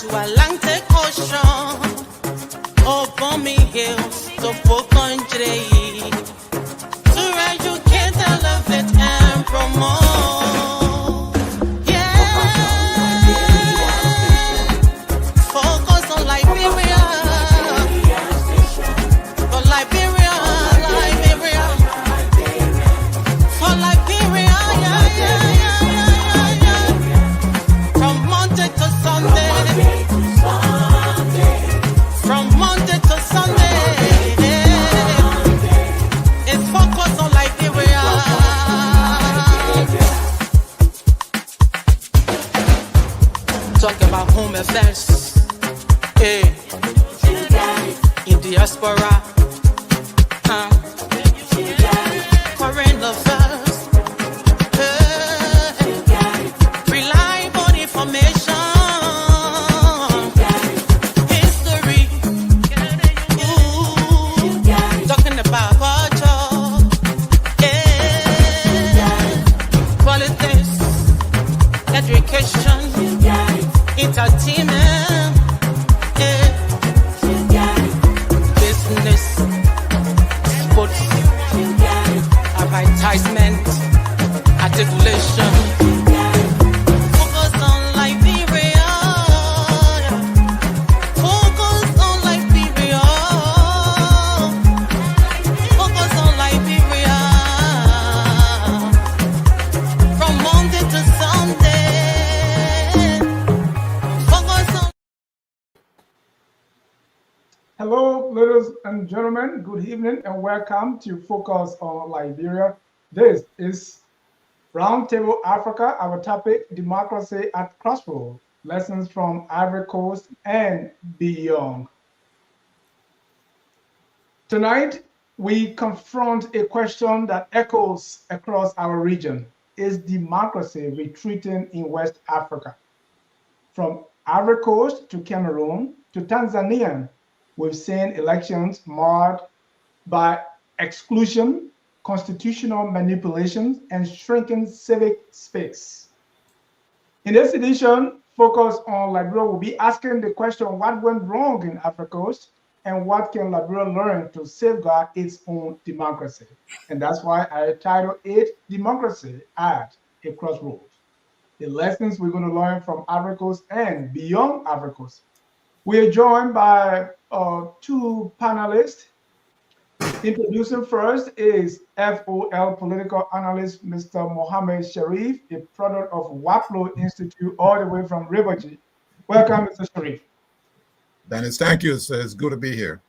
to Atlantic Ocean, over me hills to country, to educate, elevate, and promote. Yeah, focus on Liberia, for Liberia, Liberia, for Liberia, yeah, yeah, yeah, yeah, yeah. From Monday to Sunday, from Monday to Sunday, it's focus on Liberia. Talk about home affairs, hey, in diaspora, foreign affairs, hey, reliable information, history, ooh, talking about culture, yeah, politics, education, entertainment, yeah, business, sports, advertisement, articulation. Focus on Liberia. Focus on Liberia. Focus on Liberia. From Monday to Sunday. Focus on. Hello, ladies and gentlemen. Good evening and welcome to Focus on Liberia. This is Roundtable Africa. Our topic: democracy at Crossroads. Lessons from Ivory Coast and beyond. Tonight, we confront a question that echoes across our region: is democracy retreating in West Africa? From Ivory Coast to Cameroon to Tanzania, we've seen elections marred by exclusion, constitutional manipulations, and shrinking civic space. In this edition, Focus on Liberia will be asking the question: what went wrong in Ivory Coast, and what can Liberia learn to safeguard its own democracy? And that's why I titled it Democracy at a Crossroads. The lessons we're going to learn from Ivory Coast and beyond Ivory Coast. We are joined by two panelists. Introducing first is FOL political analyst Mr. Mohammed Sharif, a product of Waplo Institute, all the way from Rivergy. Welcome, Mr. Sharif. Dennis, thank you. It's good to be here.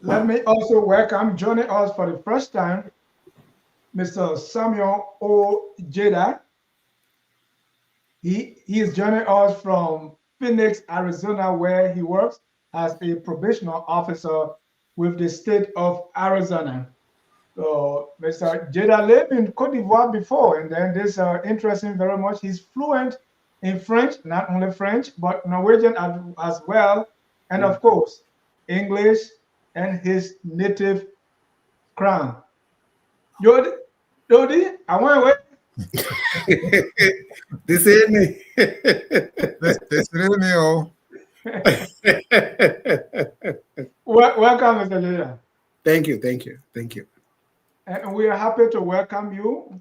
Let me also welcome, joining us for the first time, Mr. Samuel Ojeda. He is joining us from Phoenix, Arizona, where he works as a probational officer with the state of Arizona. So Mr. Jeda lived in Cote d'Ivoire before, and then this interesting very much. He's fluent in French, not only French, but Norwegian as well, and of course, English and his native crown. Jody, I want to wait. This is me. This is me, oh. Welcome, Mr. Jeda. Thank you. And we are happy to welcome you,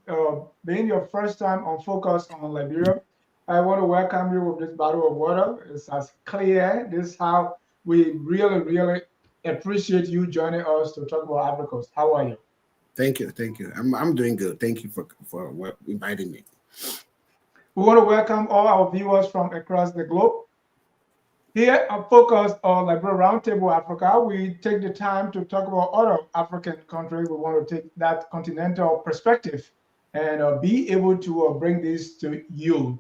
being your first time on Focus on Liberia. I want to welcome you with this bottle of water. It's as clear. This is how we really, really appreciate you joining us to talk about Ivory Coast. How are you? Thank you. I'm doing good. Thank you for inviting me. We want to welcome all our viewers from across the globe. Here on Focus on Liberia Roundtable Africa, we take the time to talk about other African countries. We want to take that continental perspective and be able to bring this to you.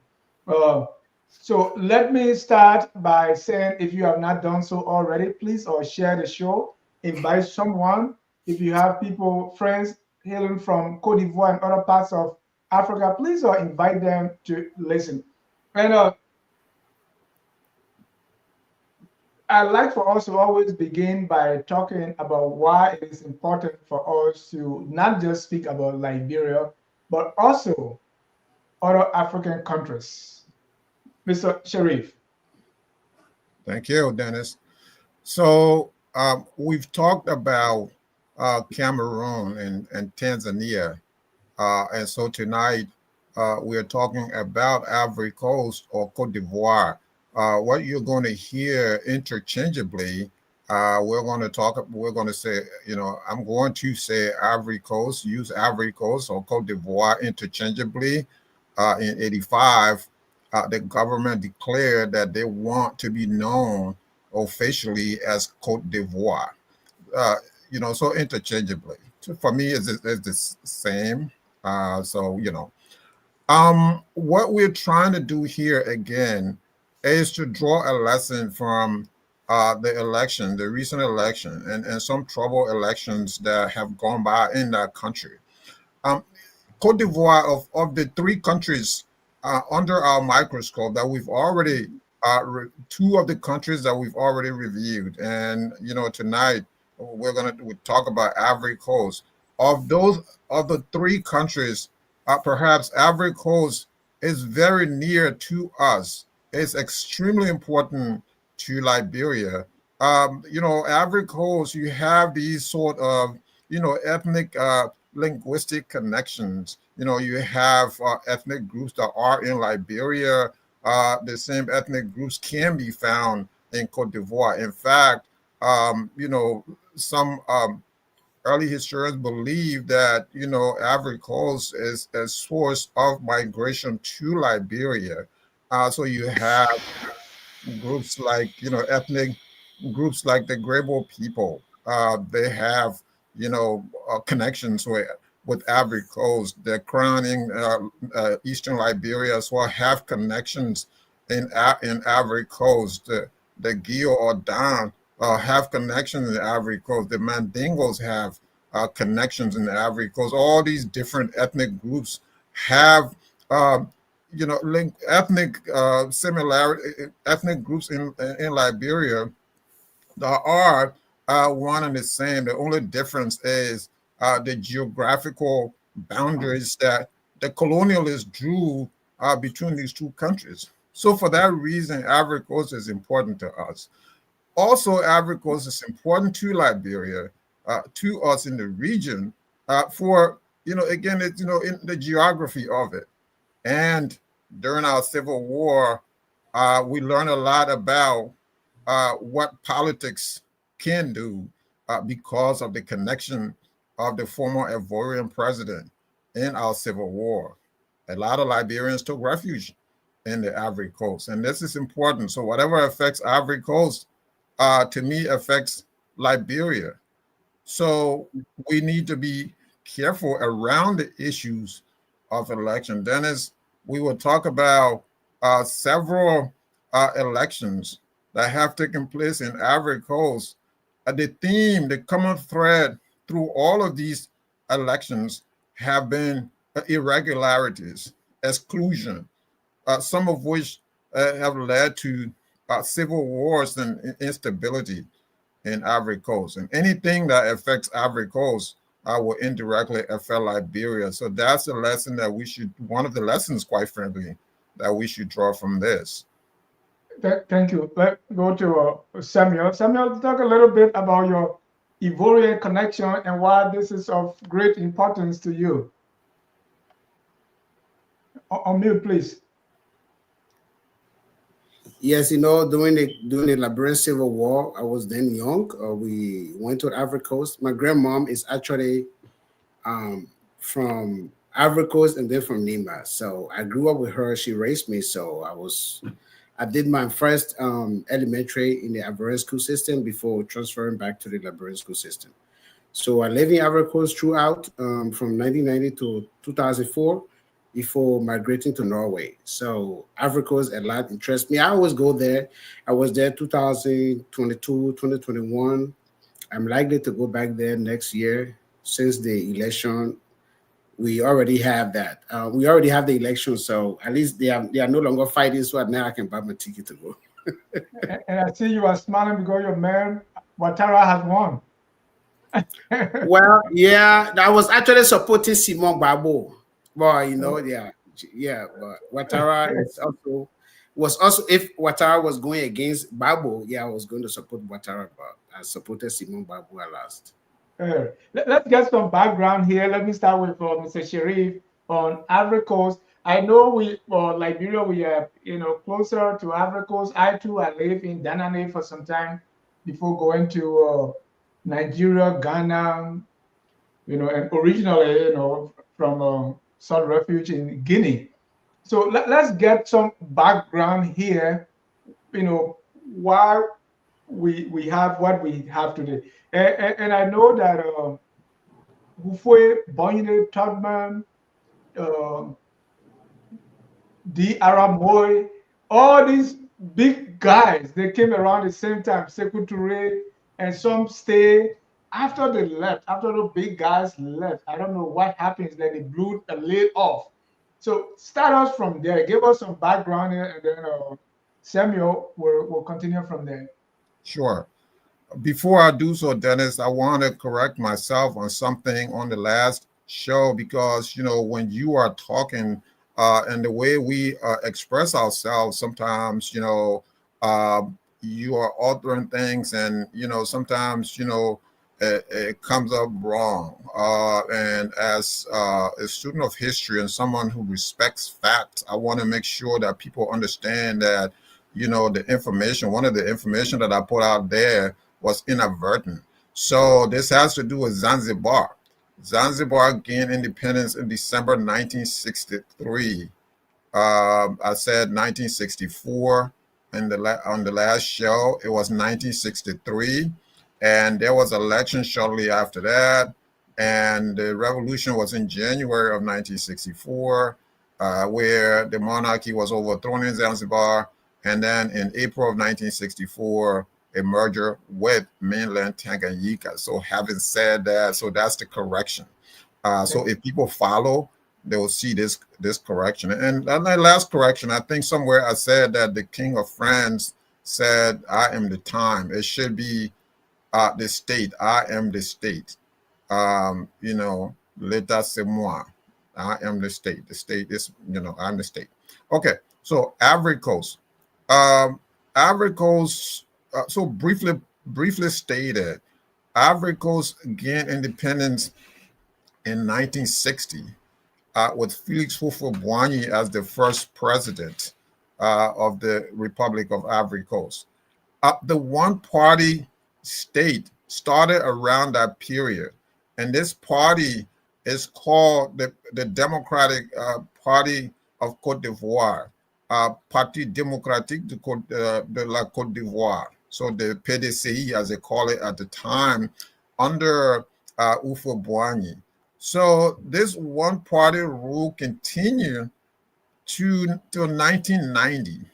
So let me start by saying, if you have not done so already, please share the show, invite someone. If you have people, friends hailing from Cote d'Ivoire and other parts of Africa, please invite them to listen. And I'd like for us to always begin by talking about why it is important for us to not just speak about Liberia, but also other African countries. Mr. Sharif. Thank you, Dennis. So we've talked about Cameroon and Tanzania. And so tonight we're talking about Ivory Coast or Cote d'Ivoire. What you're going to hear interchangeably, we're going to say, I'm going to say Ivory Coast, use Ivory Coast or Cote d'Ivoire interchangeably. In 85, the government declared that they want to be known officially as Cote d'Ivoire. Uh, so interchangeably. So for me, it's the same. What we're trying to do here again is to draw a lesson from the recent election, and some troubled elections that have gone by in that country. Um, Cote d'Ivoire, of the three countries under our microscope that we've already, two of the countries that we've already reviewed, and tonight we talk about Ivory Coast. Of the three countries, perhaps Ivory Coast is very near to us. It's extremely important to Liberia. Ivory Coast, you have these sort of ethnic linguistic connections. You have ethnic groups that are in Liberia. The same ethnic groups can be found in Cote d'Ivoire. In fact, some early historians believe that Ivory Coast is a source of migration to Liberia. So you have groups like ethnic groups like the Grebo people. They have connections with Ivory Coast. The crowning Eastern Liberia as well have connections in Ivory Coast. The Gio or Dan have connections in the Ivory Coast. The Mandingos have connections in the Ivory Coast. All these different ethnic groups have ethnic similarity, ethnic groups in Liberia that are one and the same. The only difference is the geographical boundaries that the colonialists drew between these two countries. So for that reason, Ivory Coast is important to us. Also, Ivory Coast is important to Liberia, to us in the region, for again, it's in the geography of it. And during our Civil War, we learned a lot about what politics can do because of the connection of the former Ivorian president in our Civil War. A lot of Liberians took refuge in the Ivory Coast, and this is important. So whatever affects Ivory Coast, to me, affects Liberia. So we need to be careful around the issues of election. Dennis, we will talk about several elections that have taken place in Ivory Coast. The theme, the common thread through all of these elections have been irregularities, exclusion, some of which have led to civil wars and instability in Ivory Coast. And anything that affects Ivory Coast will indirectly affect Liberia. So that's a lesson that one of the lessons, quite frankly, that we should draw from this. Thank you. Let's go to Samuel. Samuel, talk a little bit about your Ivorian connection and why this is of great importance to you. On mute, please. Yes, during the Liberian Civil War, I was then young. We went to Ivory Coast. My grandmom is actually from Ivory Coast and then from Nima. So I grew up with her. She raised me. So I did my first elementary in the Ivorian school system before transferring back to the Liberian school system. So I lived in Ivory Coast throughout from 1990 to 2004 before migrating to Norway. So Ivory Coast a lot interests me. I always go there. I was there 2022, 2021. I'm likely to go back there next year since the election. We already have that. We already have the election, so at least they are no longer fighting. So now I can buy my ticket to go. And I see you are smiling because your man Ouattara has won. Well, yeah, I was actually supporting Simon Gbagbo, but but Ouattara is also was also if Ouattara was going against Gbagbo, yeah, I was going to support Ouattara, but I supported Simon Gbagbo at last. Let's get some background here. Let me start with Mr. Sharif on Ivory Coast. I know we, for Liberia, we are, closer to Ivory Coast. I too, I lived in Danane for some time before going to Nigeria, Ghana, and originally, from South Refuge in Guinea. So let's get some background here, why we have what we have today. And I know that Hufwe, Bonye, Todman, uh, D. Arab Moy, all these big guys, they came around the same time, Sekou Touré, and some stay. After they left, after the big guys left, I don't know what happens, that they blew a lid off. So start us from there. Give us some background here, and then Samuel will continue from there. Sure. Before I do so, Dennis, I want to correct myself on something on the last show because, when you are talking and the way we express ourselves, sometimes, you are altering things and, sometimes, it comes up wrong. And as a student of history and someone who respects facts, I want to make sure that people understand that, the information, one of the information that I put out there was inadvertent. So this has to do with Zanzibar. Zanzibar gained independence in December 1963. I said 1964 on the last show. It was 1963, and there was election shortly after that. And the revolution was in January of 1964, where the monarchy was overthrown in Zanzibar. And then in April of 1964, a merger with mainland Tanganyika. So having said that, so that's the correction. So if people follow, they will see this correction. And the last correction, I think somewhere I said that the King of France said, I am the time. It should be the state. I am the state. L'état c'est moi. I am the state. The state is, I'm the state. Okay, so Ivory Coast. Ivory Coast, so briefly stated, Ivory Coast gained independence in 1960 with Felix Houphouët-Boigny as the first president of the Republic of Ivory Coast. The one-party state started around that period, and this party is called the Democratic Party of Côte d'Ivoire. Parti démocratique de la Côte d'Ivoire. So the PDCI, as they call it at the time, under Houphouët-Boigny. So this one-party rule continued till 1990.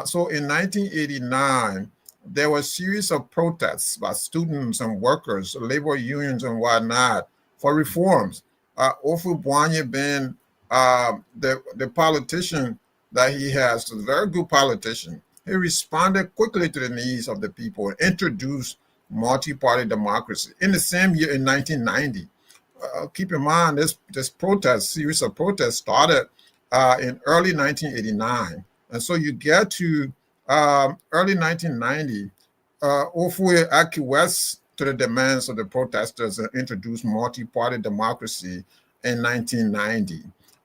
So in 1989, there were a series of protests by students and workers, labor unions and whatnot for reforms. Houphouët-Boigny being the politician that he has, a very good politician. He responded quickly to the needs of the people and introduced multi-party democracy. In the same year, in 1990, keep in mind this series of protests started in early 1989. And so you get to early 1990, Houphouët acquiesced to the demands of the protesters and introduced multi-party democracy in 1990.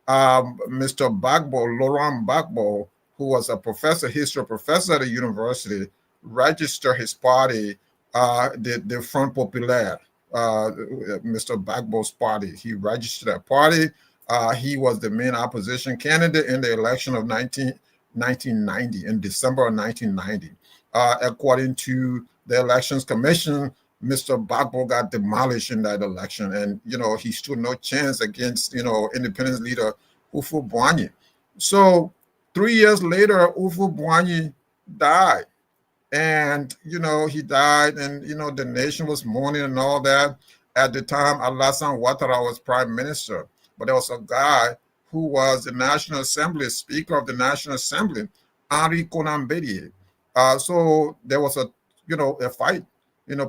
Mr. Gbagbo, Laurent Gbagbo, who was a history professor at the university, registered his party, the Front Populaire, Mr. Gbagbo's party. He registered that party. He was the main opposition candidate in the election of 1990, in December of 1990. According to the Elections Commission, Mr. Gbagbo got demolished in that election, and he stood no chance against independence leader Houphouët-Boigny. So 3 years later, Houphouët-Boigny died, and he died, and the nation was mourning and all that. At the time, Alassane Ouattara was prime minister, but there was a guy who was the National Assembly Speaker of the National Assembly, Henri Konan Bédié. So there was a fight,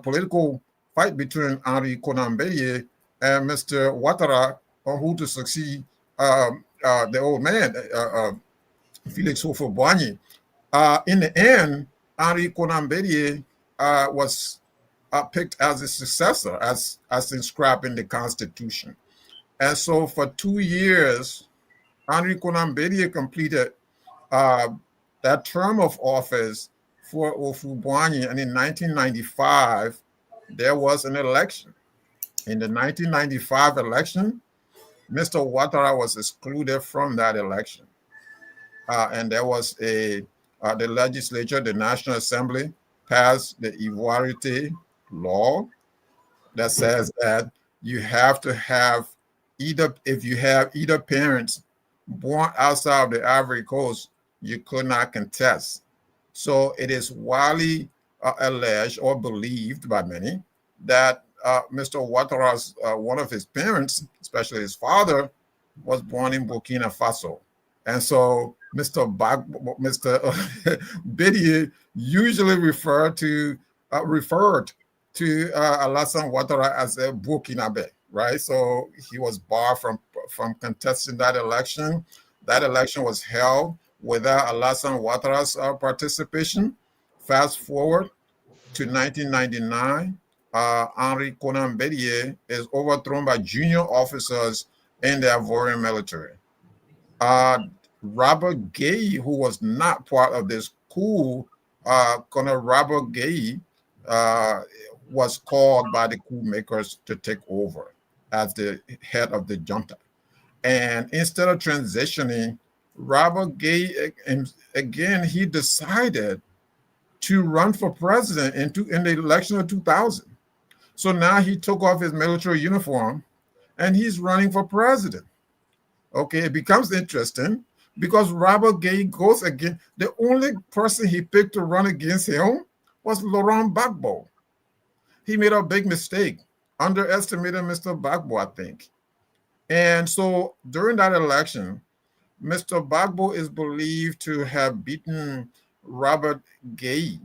political fight between Henri Konan Bédié and Mr. Ouattara on who to succeed the old man, Felix Houphouët-Boigny. In the end, Henri Conan Bédier was picked as a successor, as inscribed in the Constitution. And so for 2 years, Henri Conan Bédier completed uh, that term of office for Houphouët-Boigny. And in 1995, there was an election. In the 1995 election, Mr. Ouattara was excluded from that election. And there was the legislature, the National Assembly, passed the Ivory law that says that you have to have if you have either parents born outside of the Ivory Coast, you could not contest. So it is widely alleged or believed by many that Mr. Ouattara's one of his parents, especially his father, was born in Burkina Faso. And so Mr. Bédier usually referred to Alassane Ouattara as a Burkinabe, right? So he was barred from contesting that election. That election was held without Alassane Ouattara's participation. Fast forward to 1999, Henri Conan Bédier is overthrown by junior officers in the Ivorian military. Robert Gay, who was not part of this coup, Colonel Robert Gay, was called by the coup makers to take over as the head of the junta. And instead of transitioning, Robert Gay, again, he decided to run for president in the election of 2000. So now he took off his military uniform and he's running for president. Okay, it becomes interesting because Robert Gay goes again. The only person he picked to run against him was Laurent Gbagbo. He made a big mistake, underestimated Mr. Gbagbo, I think. And so during that election, Mr. Gbagbo is believed to have beaten Robert Gay.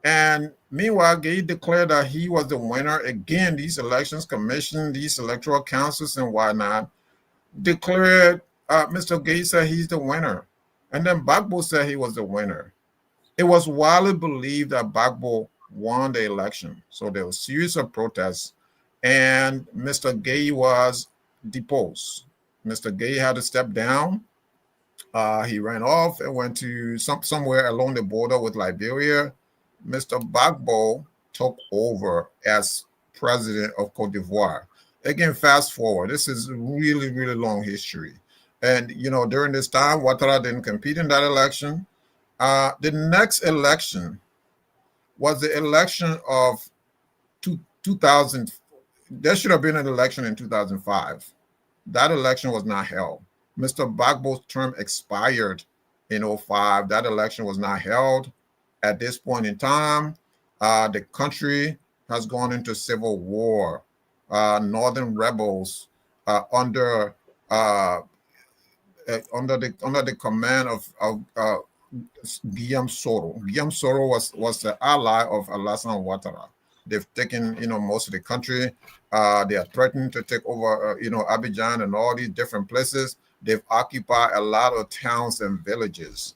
And meanwhile, Gay declared that he was the winner. Again, these elections commission, these electoral councils and whatnot, declared Mr. Gay said he's the winner. And then Gbagbo said he was the winner. It was widely believed that Gbagbo won the election. So there was a series of protests, and Mr. Gay was deposed. Mr. Gay had to step down. He ran off and went to somewhere along the border with Liberia. Mr. Gbagbo took over as president of Cote d'Ivoire. Again, fast forward. This is a really, really long history. And, during this time, Ouattara didn't compete in that election. The next election was the election of 2000. There should have been an election in 2005. That election was not held. Mr. Gbagbo's term expired in 2005. That election was not held. At this point in time, the country has gone into civil war. Northern rebels under the command of Guillaume Soro. Guillaume Soro was the ally of Alassane Ouattara. They've taken most of the country. They are threatening to take over Abidjan and all these different places. They've occupied a lot of towns and villages.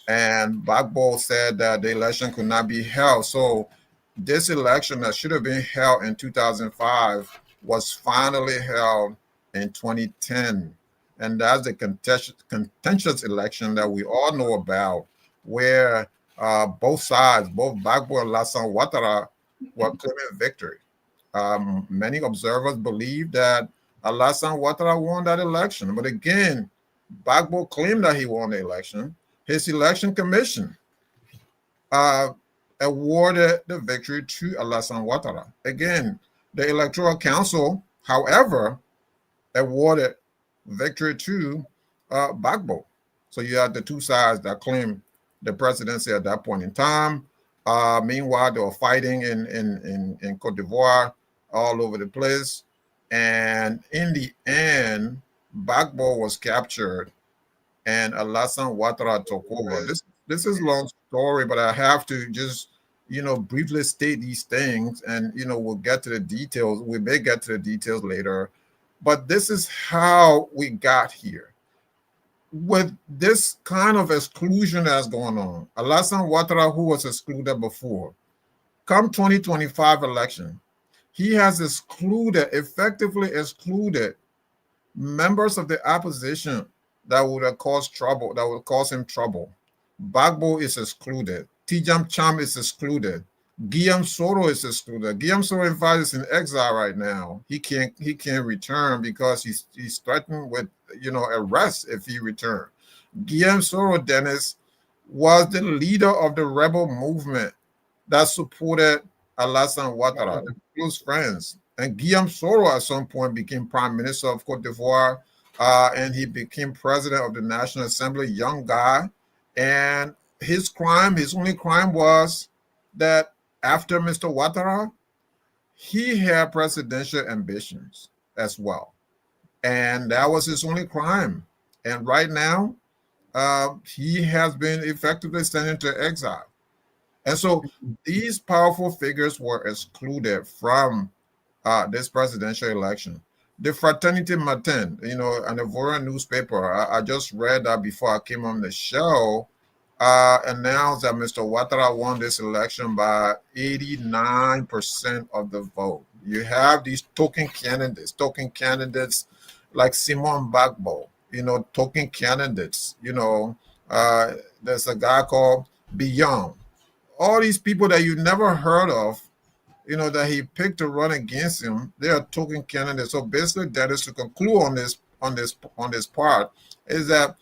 And Gbagbo said that the election could not be held. So this election that should have been held in 2005 was finally held in 2010. And that's the contentious election that we all know about, where both sides, both Gbagbo and Alassane Ouattara, were claiming victory. Many observers believe that Alassane Ouattara won that election. But again, Gbagbo claimed that he won the election. His election commission awarded the victory to Alassane Ouattara. Again, the Electoral Council, however, awarded victory to Gbagbo. So you had the two sides that claimed the presidency at that point in time. Meanwhile, they were fighting in Cote d'Ivoire all over the place. And in the end, Gbagbo was captured and Alassane Ouattara took over. This is a long story, but I have to just, briefly state these things, and, we'll get to the details. We may get to the details later, but this is how we got here. with this kind of exclusion that's going on, Alassane Ouattara, who was excluded before, come 2025 election, he has excluded, effectively excluded members of the opposition that would have caused trouble, that would cause him trouble. Bagbo is excluded. Tijam Cham is excluded. Guillaume Soro is excluded. Guillaume Soro, in fact, is in exile right now. He can't return because he's threatened with arrest if he returns. Guillaume Soro, Dennis, was the leader of the rebel movement that supported Alassane Ouattara, the close friends. And Guillaume Soro at some point became prime minister of Cote d'Ivoire, and he became president of the National Assembly, young guy. And his only crime was that after Mr. Ouattara, he had presidential ambitions as well. And that was his only crime. And right now, he has been effectively sent into exile. And so these powerful figures were excluded from this presidential election. The Fraternité Matin, an Ivorian newspaper, I just read that before I came on the show, announced that Mr. Ouattara won this election by 89% of the vote. You have these token candidates like Simon Bagbo, token candidates. There's a guy called Beyond. All these people that you never heard of, that he picked to run against him, they are token candidates. So basically, that is to conclude on this part, is that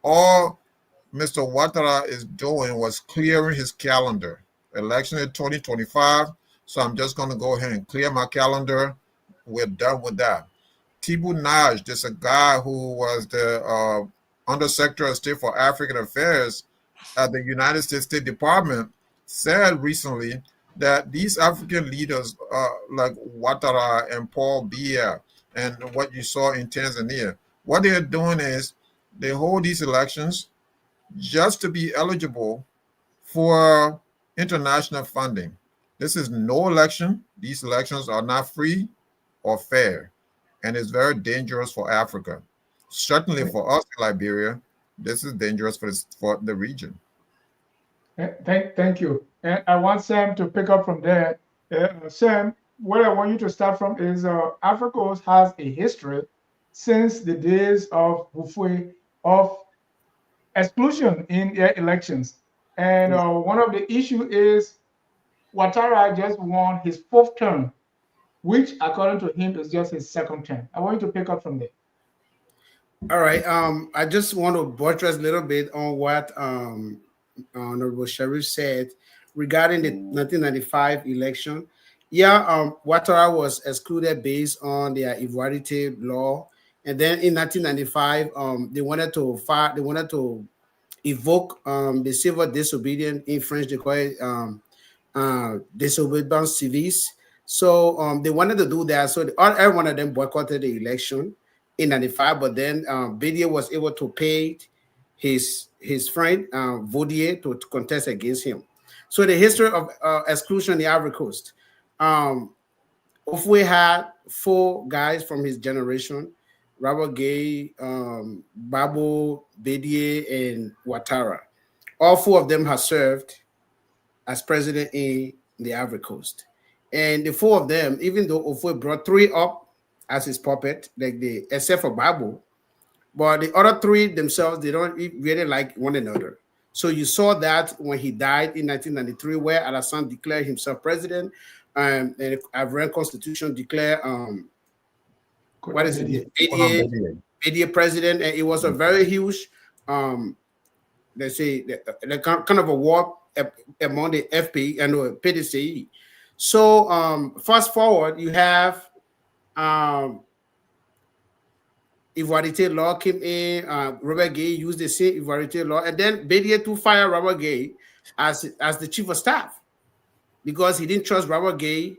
all Mr. Ouattara is doing was clearing his calendar. Election in 2025. So I'm just going to go ahead and clear my calendar. We're done with that. Thibaut Nage, this is a guy who was the Undersecretary of State for African Affairs at the United States State Department, said recently that these African leaders like Ouattara and Paul Biya and what you saw in Tanzania, what they're doing is they hold these elections just to be eligible for international funding. This is no election. These elections are not free or fair, and it's very dangerous for Africa. Certainly for us in Liberia, this is dangerous for the region. Thank you. And I want Sam to pick up from there. Sam, what I want you to start from is Africa has a history since the days of Bufwe of exclusion in their elections. And one of the issue is Ouattara just won his fourth term, which according to him is just his second term. I want you to pick up from there. All right. I just want to buttress a little bit on what Honorable Sharif said regarding the 1995 election. Yeah, Ouattara was excluded based on their Ivory law, and then in 1995, they wanted to evoke the civil disobedience. In French they call it désobéissance civique. So they wanted to do that. So every one of them boycotted the election in 95, but then Bédier was able to pay his friend Vaudier to contest against him. So the history of exclusion in the Ivory Coast. Houphouët had four guys from his generation: Robert Gay, Babo, Bédier, and Ouattara. All four of them have served as president in the Ivory Coast. And the four of them, even though Houphouët brought three up as his puppet, except for Babo, but the other three themselves, they don't really like one another. So you saw that when he died in 1993, where Alassane declared himself president, and the Ivorian constitution declared what is it? Bédier president, and it was a very huge, let's say, the kind of a war among the FP and the PDCE. So fast forward, you have Ivoirité law came in. Robert Gay used the same Ivoirité law, and then Bédier to fire Robert Gay as the chief of staff because he didn't trust Robert Gay.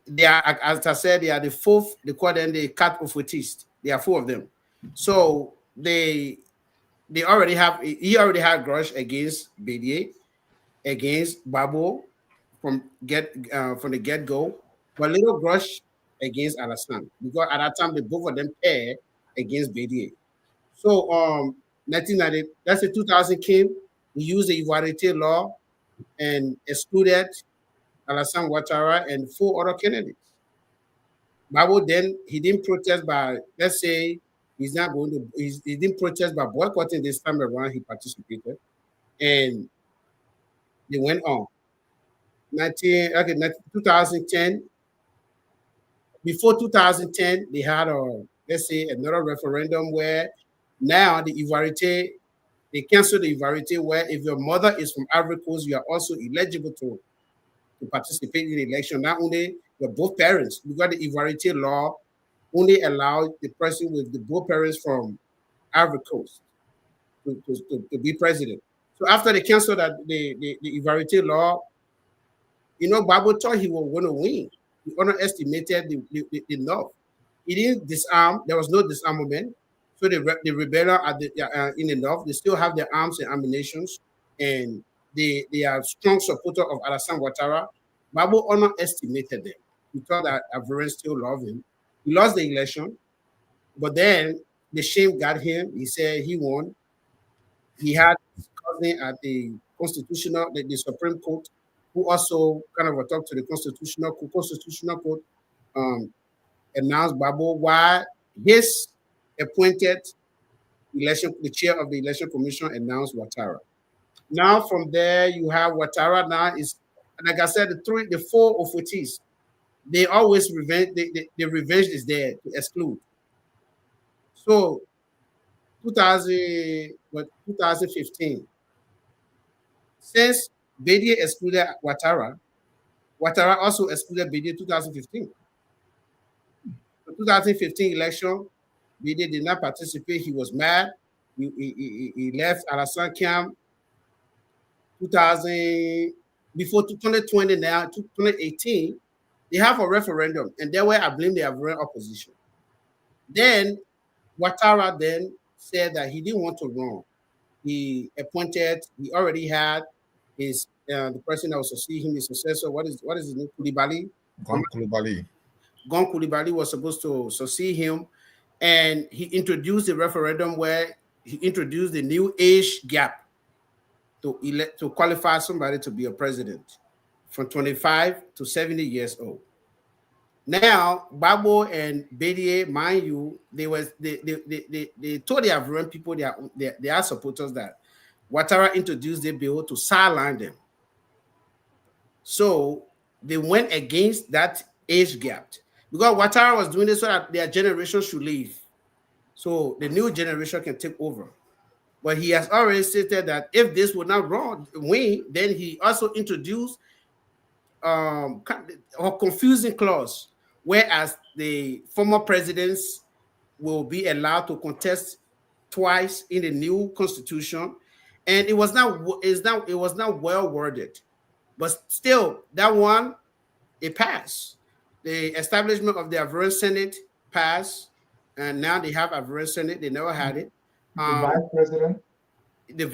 They are, as I said, they are the fourth. They call them the cat of Ofoetiste. There are four of them. So he already had grudge against Bédier, against Babo from the get go, but little grudge against Alassane because at that time the both of them paired against Bédier. So 1990, that's the 2000 came. He used the Ivory law and excluded Alassane Ouattara and four other candidates. Babo then he didn't protest by, let's say he's not going to he didn't protest by boycotting this time around. He participated and they went on. 2010, before 2010, they had a, let's say, another referendum where now the Ivarite, they canceled the Ivarite where if your mother is from Ivory Coast, you are also eligible to participate in the election. Not only your both parents, because the Ivarite law only allowed the person with the both parents from Ivory Coast to be president. So after they canceled that the Ivarite law, Babu thought he was going to win. He underestimated the North. He didn't disarm. There was no disarmament. So the rebellion in the North, they still have their arms and ammunition, and they are strong supporter of Alassane Ouattara. Babu underestimated them. He thought that Ivorians still love him. He lost the election, but then the shame got him. He said he won. He had his cousin at the Supreme Court, who also kind of talked to the Constitutional Court, announced Babu why his appointed the chair of the election commission announced Ouattara. Now from there you have Ouattara. Now is, like I said, the four of Ofotis, they always revenge. The revenge is there to exclude. So 2015, since Bédié excluded Ouattara, Ouattara also excluded Bédié 2015. The 2015 election, Bédié did not participate. He was mad. He left Alassane camp. 2000, before 2020 now, 2018, they have a referendum, and there where I blame the Ivorian opposition. Then Ouattara then said that he didn't want to run. He already had his the person that was succeeding him, his successor. What is his name? Koulibaly. Gon Coulibaly. Gon Coulibaly was supposed to succeed him, and he introduced the referendum where he introduced the new age gap to qualify somebody to be a president from 25 to 70 years old. Now, Babo and Bédié, mind you, they told the Ivorian people, they are supporters, that Ouattara introduced the bill to sideline them. So they went against that age gap because Ouattara was doing this so that their generation should leave, so the new generation can take over. But he has already stated that if this would not win, then he also introduced a confusing clause, whereas the former presidents will be allowed to contest twice in the new constitution, and it was not well worded, but still that one it passed. The establishment of the Ivorian Senate passed, and now they have Ivorian Senate. They never had it. The vice president. The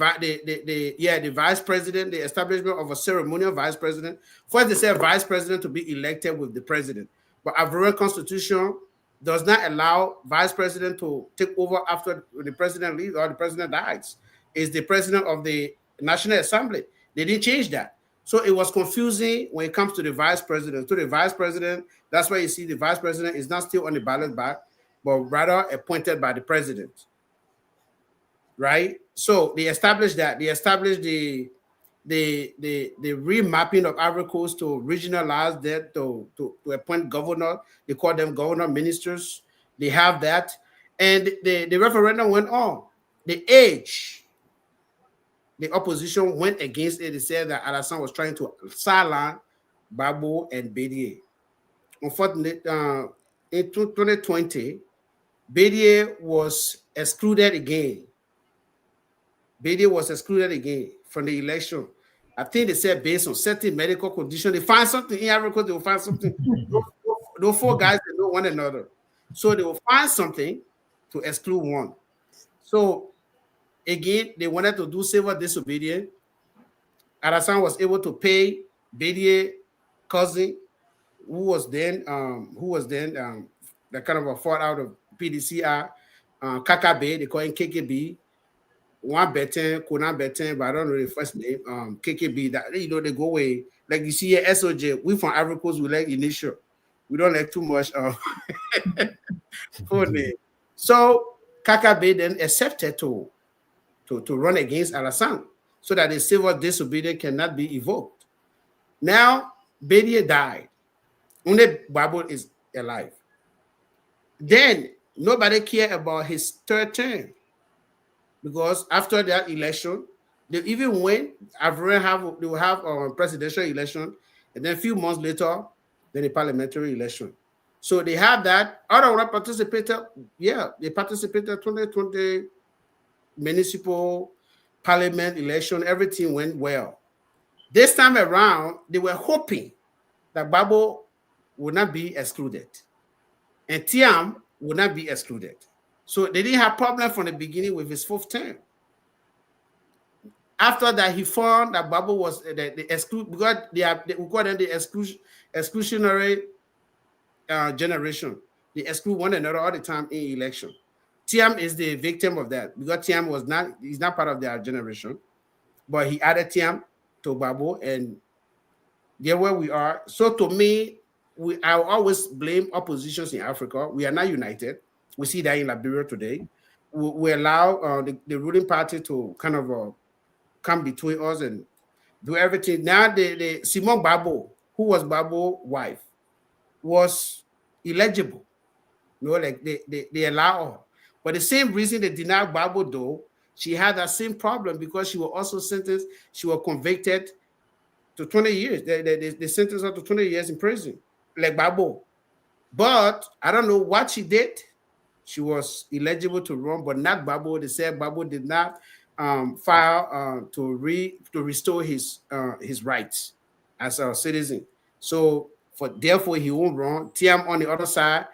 vice president, the establishment of a ceremonial vice president. First, they said vice president to be elected with the president, but Ivorian constitution does not allow vice president to take over after the president leaves or the president dies. It's the president of the National Assembly. They didn't change that. So it was confusing when it comes to the vice president. To the vice president, that's why you see the vice president is not still on the ballot back, but rather appointed by the president. Right? So they established that. They established the remapping of Ivory Coast to regionalize that, to appoint governor. They call them governor ministers. They have that. And the referendum went on. The opposition went against it. They said that Alassane was trying to sideline Babo and Bédié. Unfortunately, in 2020, Bédié was excluded again. Bédié was excluded again from the election. I think they said based on certain medical conditions. They find something in Africa, they will find something. Those four guys, they know one another. So they will find something to exclude one. So again, they wanted to do civil disobedience. Alassane was able to pay Bédié cousin, who was then the kind of a fought out of PDCR, KKB, they call him KKB. one Betin, Kuna Betin, but I don't know the first name, KKB, that they go away. Like you see here, SOJ, we from Ivory Coast, we like initial. We don't like too much full name. So KKB then accepted to run against Alassane so that the civil disobedience cannot be evoked. Now, Bédier died. Only Bible is alive. Then nobody cared about his third term because after that election, they even when they will have a presidential election, and then a few months later, then a parliamentary election. So they have that. Other participated, yeah, they participated 2020 municipal parliament election. Everything went well. This time around, they were hoping that Babo would not be excluded and Tiam would not be excluded. So they didn't have problem from the beginning with his fourth term. After that, he found that Babo was the exclude because we call them the exclusionary generation. They exclude one another all the time in election. Tiam is the victim of that because Tiam he's not part of their generation, but he added Tiam to Babo, and there where we are. So to me, I always blame oppositions in Africa. We are not united. We see that in Liberia today. We allow the ruling party to kind of come between us and do everything. Now the Simone Babo, who was Babo's wife, was illegible. Like they allow her. But the same reason they denied Babo though, she had that same problem because she was also sentenced, she was convicted to 20 years. They sentenced her to 20 years in prison, like Babo. But I don't know what she did. She was eligible to run, but not Babo. They said Babo did not file to restore his rights as a citizen. So therefore he won't run. Tiam on the other side,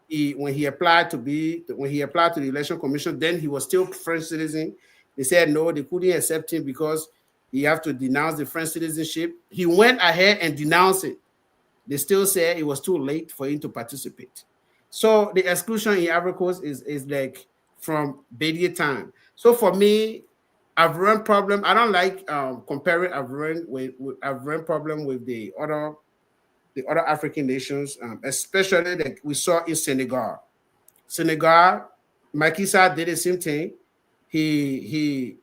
when he applied to the election commission, then he was still French citizen. They said no, they couldn't accept him because he have to denounce the French citizenship. He went ahead and denounced it. They still said it was too late for him to participate. So the exclusion in Ivory Coast is like from Bédier time. So for me, Ivorian problem, I don't like comparing Ivorian problem with the other African nations, especially like we saw in Senegal. Senegal, Macky Sall did the same thing. In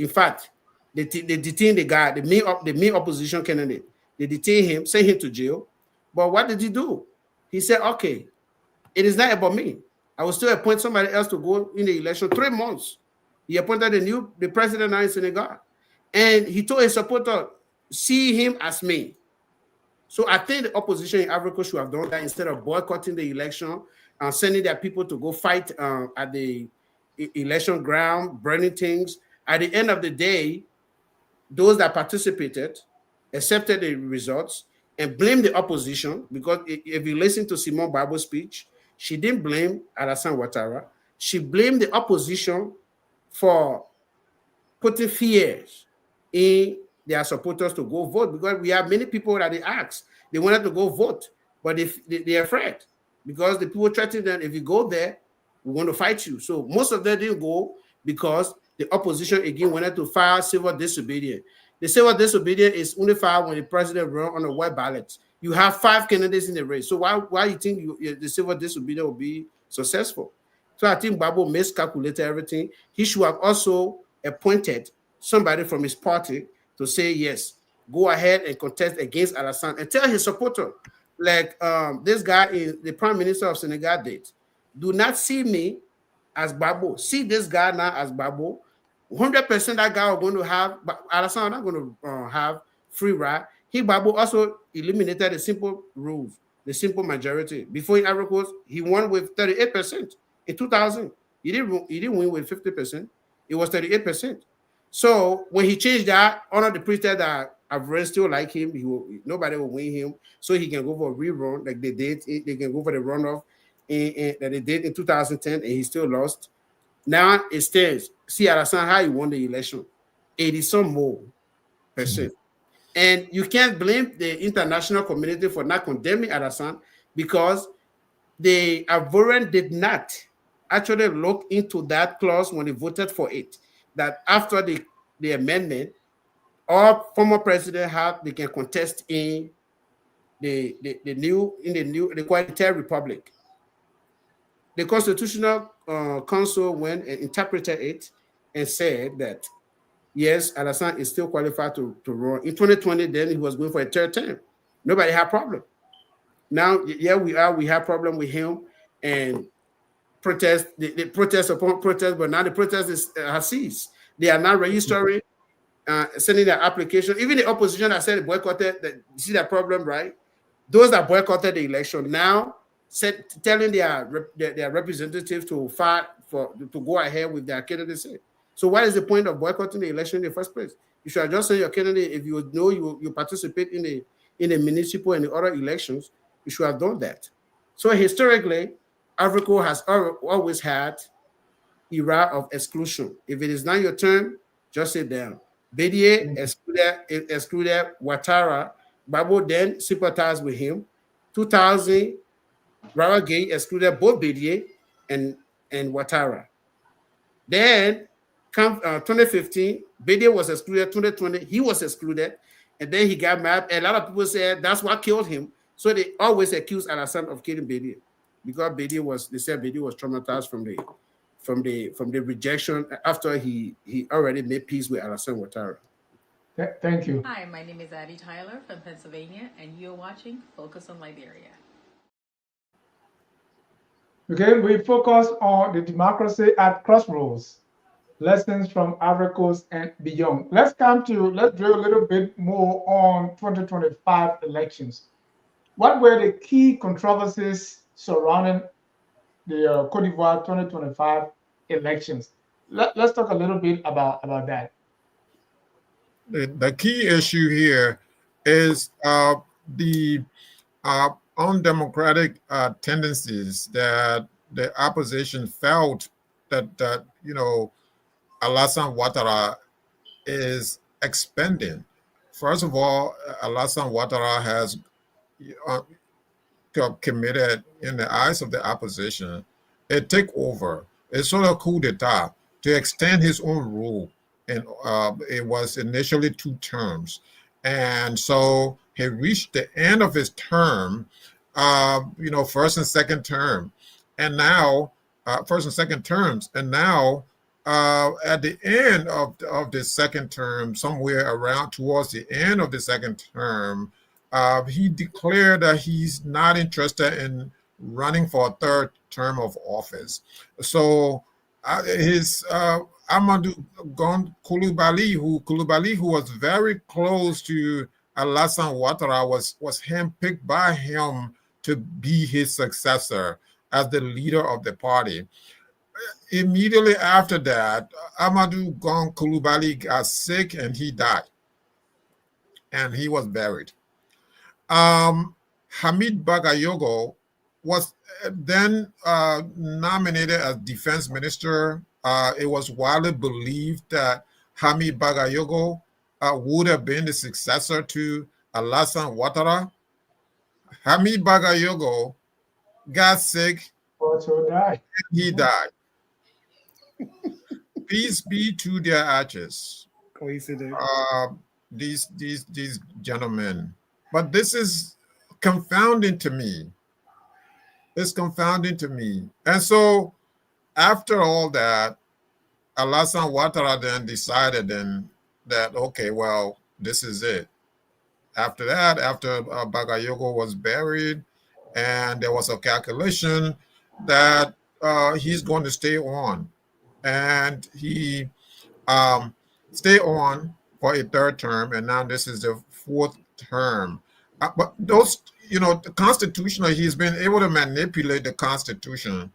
fact, they detained the guy, the main opposition candidate. They detained him, sent him to jail. But what did he do? He said, okay, it is not about me. I will still appoint somebody else to go in the election 3 months. He appointed the president now in Senegal. And he told his supporter, see him as me. So I think the opposition in Africa should have done that instead of boycotting the election and sending their people to go fight at the election ground, burning things. At the end of the day, those that participated accepted the results and blamed the opposition because if you listen to Simone Babo's speech, she didn't blame Alassane Ouattara. She blamed the opposition for putting fears in their supporters to go vote because we have many people that they asked. They wanted to go vote, but they're afraid because the people threatened them, if you go there, we want to fight you. So most of them didn't go because the opposition again wanted to file civil disobedience. The civil disobedience is only filed when the president runs on a white ballot. You have 5 candidates in the race. So why you think the civil disobedience will be successful? So I think Babo miscalculated everything. He should have also appointed somebody from his party to say, yes, go ahead and contest against Alassane and tell his supporter, like this guy is the prime minister of Senegal did. Do not see me as Babo. See this guy now as Babo. 100% that guy are going to have, but Alassane not going to have free ride. Babo also eliminated the simple rules, the simple majority. Before in Ivory Coast, he won with 38%. In 2000, he didn't win with 50%. It was 38%. So when he changed that, under the pretext that Ivorians still like him, nobody will win him, so he can go for a rerun like they did. They can go for the runoff that they did in 2010, and he still lost. Now it stands. See Alassane how he won the election, 80 some more percent. And you can't blame the international community for not condemning Alassane because the Ivorian did not actually looked into that clause when they voted for it, that after the amendment, all former president have they can contest in the Equalitarian Republic. The Constitutional Council went and interpreted it and said that yes, Alassane is still qualified to run. In 2020, then he was going for a third term. Nobody had problem. Now, yeah, we have problem with him and protest, the protest upon protest, but now the protest has ceased. They are now registering, sending their application. Even the opposition that said boycotted, you see that problem, right? Those that boycotted the election now telling their representatives to fight to go ahead with their candidacy. So what is the point of boycotting the election in the first place? You should just send your candidate if you know you participate in the municipal and the other elections. You should have done that. So historically, Africa has always had era of exclusion. If it is not your turn, just sit down. Bédié excluded Ouattara. Gbagbo then sympathized with him. 2000, Rawa Gay excluded both Bédié and Ouattara. Then, 2015, Bédié was excluded. 2020, he was excluded. And then he got mad. A lot of people said that's what killed him. So they always accused Alassane of killing Bédié because they said Bédié was traumatized from the rejection after he already made peace with Alassane Ouattara. Thank you. Hi, my name is Addie Tyler from Pennsylvania, and you're watching Focus on Liberia. Okay, we focus on the democracy at Crossroads, lessons from Ivory Coast and beyond. Let's drill a little bit more on 2025 elections. What were the key controversies surrounding the Cote d'Ivoire 2025 elections? Let's talk a little bit about that. The key issue here is the undemocratic tendencies that the opposition felt that Alassane Ouattara is expending. First of all, Alassane Ouattara has committed, in the eyes of the opposition, a takeover, a sort of coup d'etat to extend his own rule. And it was initially 2 terms. And so he reached the end of his term, first and second term. And now, first and second terms. And now, at the end of the second term, somewhere around towards the end of the second term, he declared that he's not interested in running for a third term of office. So his Amadou Gon Coulibaly, who was very close to Alassane Ouattara, was handpicked by him to be his successor as the leader of the party. Immediately after that, Amadou Gon Coulibaly got sick and he died. And he was buried. Hamid Bagayogo was then nominated as defense minister. It was widely believed that Hamid Bagayogo would have been the successor to Alassane Ouattara. Hamid Bagayogo got sick. Also died. He died. Peace be to their ashes. Coincidence. These gentlemen. But this is confounding to me. It's confounding to me. And so after all that, Alassane Ouattara then decided that, okay, well, this is it. After that, after Bagayogo was buried, and there was a calculation that he's going to stay on. And he stayed on for a third term, and now this is the 4th term. But those, the Constitution, he's been able to manipulate the Constitution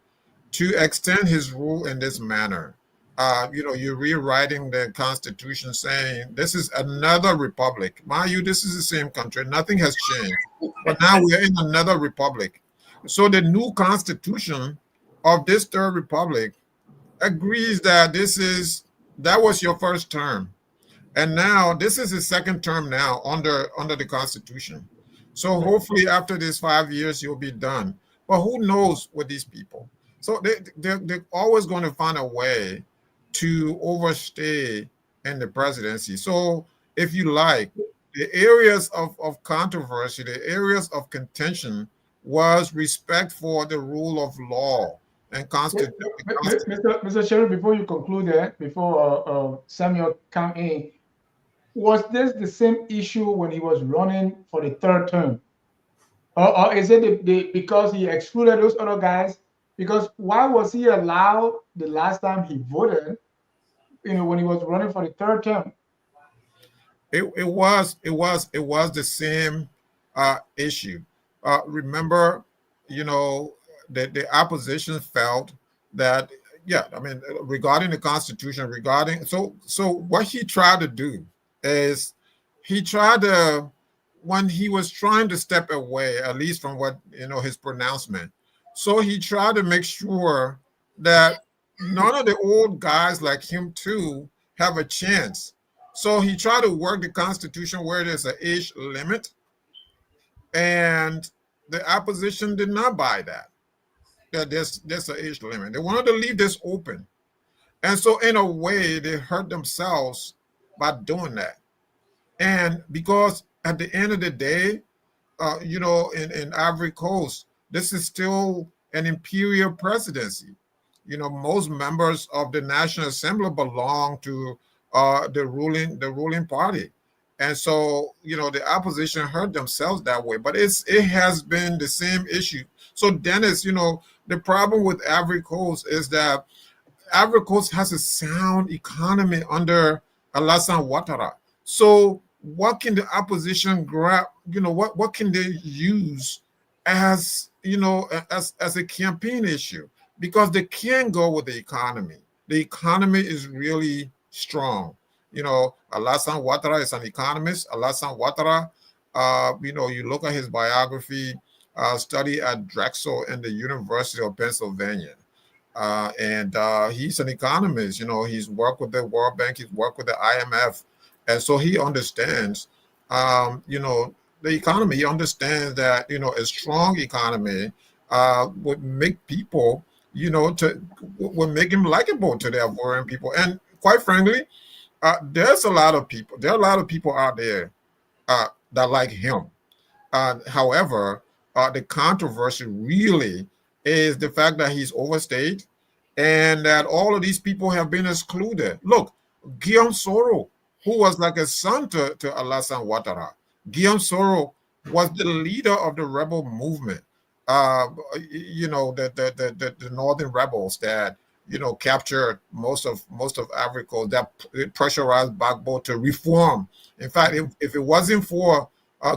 to extend his rule in this manner. You're rewriting the Constitution saying this is another republic. Mind you, this is the same country. Nothing has changed. But now we're in another republic. So the new Constitution of this third republic agrees that that was your first term. And now this is his second term now under the Constitution. So hopefully after these 5 years, you'll be done. But who knows with these people? So they're always going to find a way to overstay in the presidency. So if you like, the areas of controversy, the areas of contention was respect for the rule of law and Mr. Sherry, before you conclude that, before Samuel come in, was this the same issue when he was running for the third term? Or is it because he excluded those other guys? Because why was he allowed the last time he voted, when he was running for the third term? It was the same issue. Remember, you know, the opposition felt that, yeah, I mean, regarding the Constitution, regarding so what he tried to do is he tried to, when he was trying to step away, at least from what his pronouncement. So he tried to make sure that none of the old guys like him too have a chance. So he tried to work the Constitution where there's an age limit, and the opposition did not buy that. That there's an age limit. They wanted to leave this open, and so in a way they hurt themselves by doing that. And because at the end of the day, in Ivory Coast, this is still an imperial presidency. Most members of the National Assembly belong to the ruling party, and so the opposition hurt themselves that way. But it has been the same issue. So Dennis, the problem with Ivory Coast is that Ivory Coast has a sound economy under Alassane Ouattara. So what can the opposition grab? What can they use as as a campaign issue? Because they can't go with the economy. The economy is really strong. Alassane Ouattara is an economist. Alassane Ouattara, you look at his biography, study at Drexel and the University of Pennsylvania. And he's an economist. He's worked with the World Bank, he's worked with the IMF, and so he understands, the economy. He understands that a strong economy would make people, would make him likable to their foreign people. And quite frankly, there's a lot of people. There are a lot of people out there that like him. However, the controversy really is the fact that he's overstayed and that all of these people have been excluded. Look, Guillaume Soro, who was like a son to Alassane Ouattara. Guillaume Soro was the leader of the rebel movement. The northern rebels that captured most of Ivory Coast, that pressurized Gbagbo to reform. In fact, if it wasn't for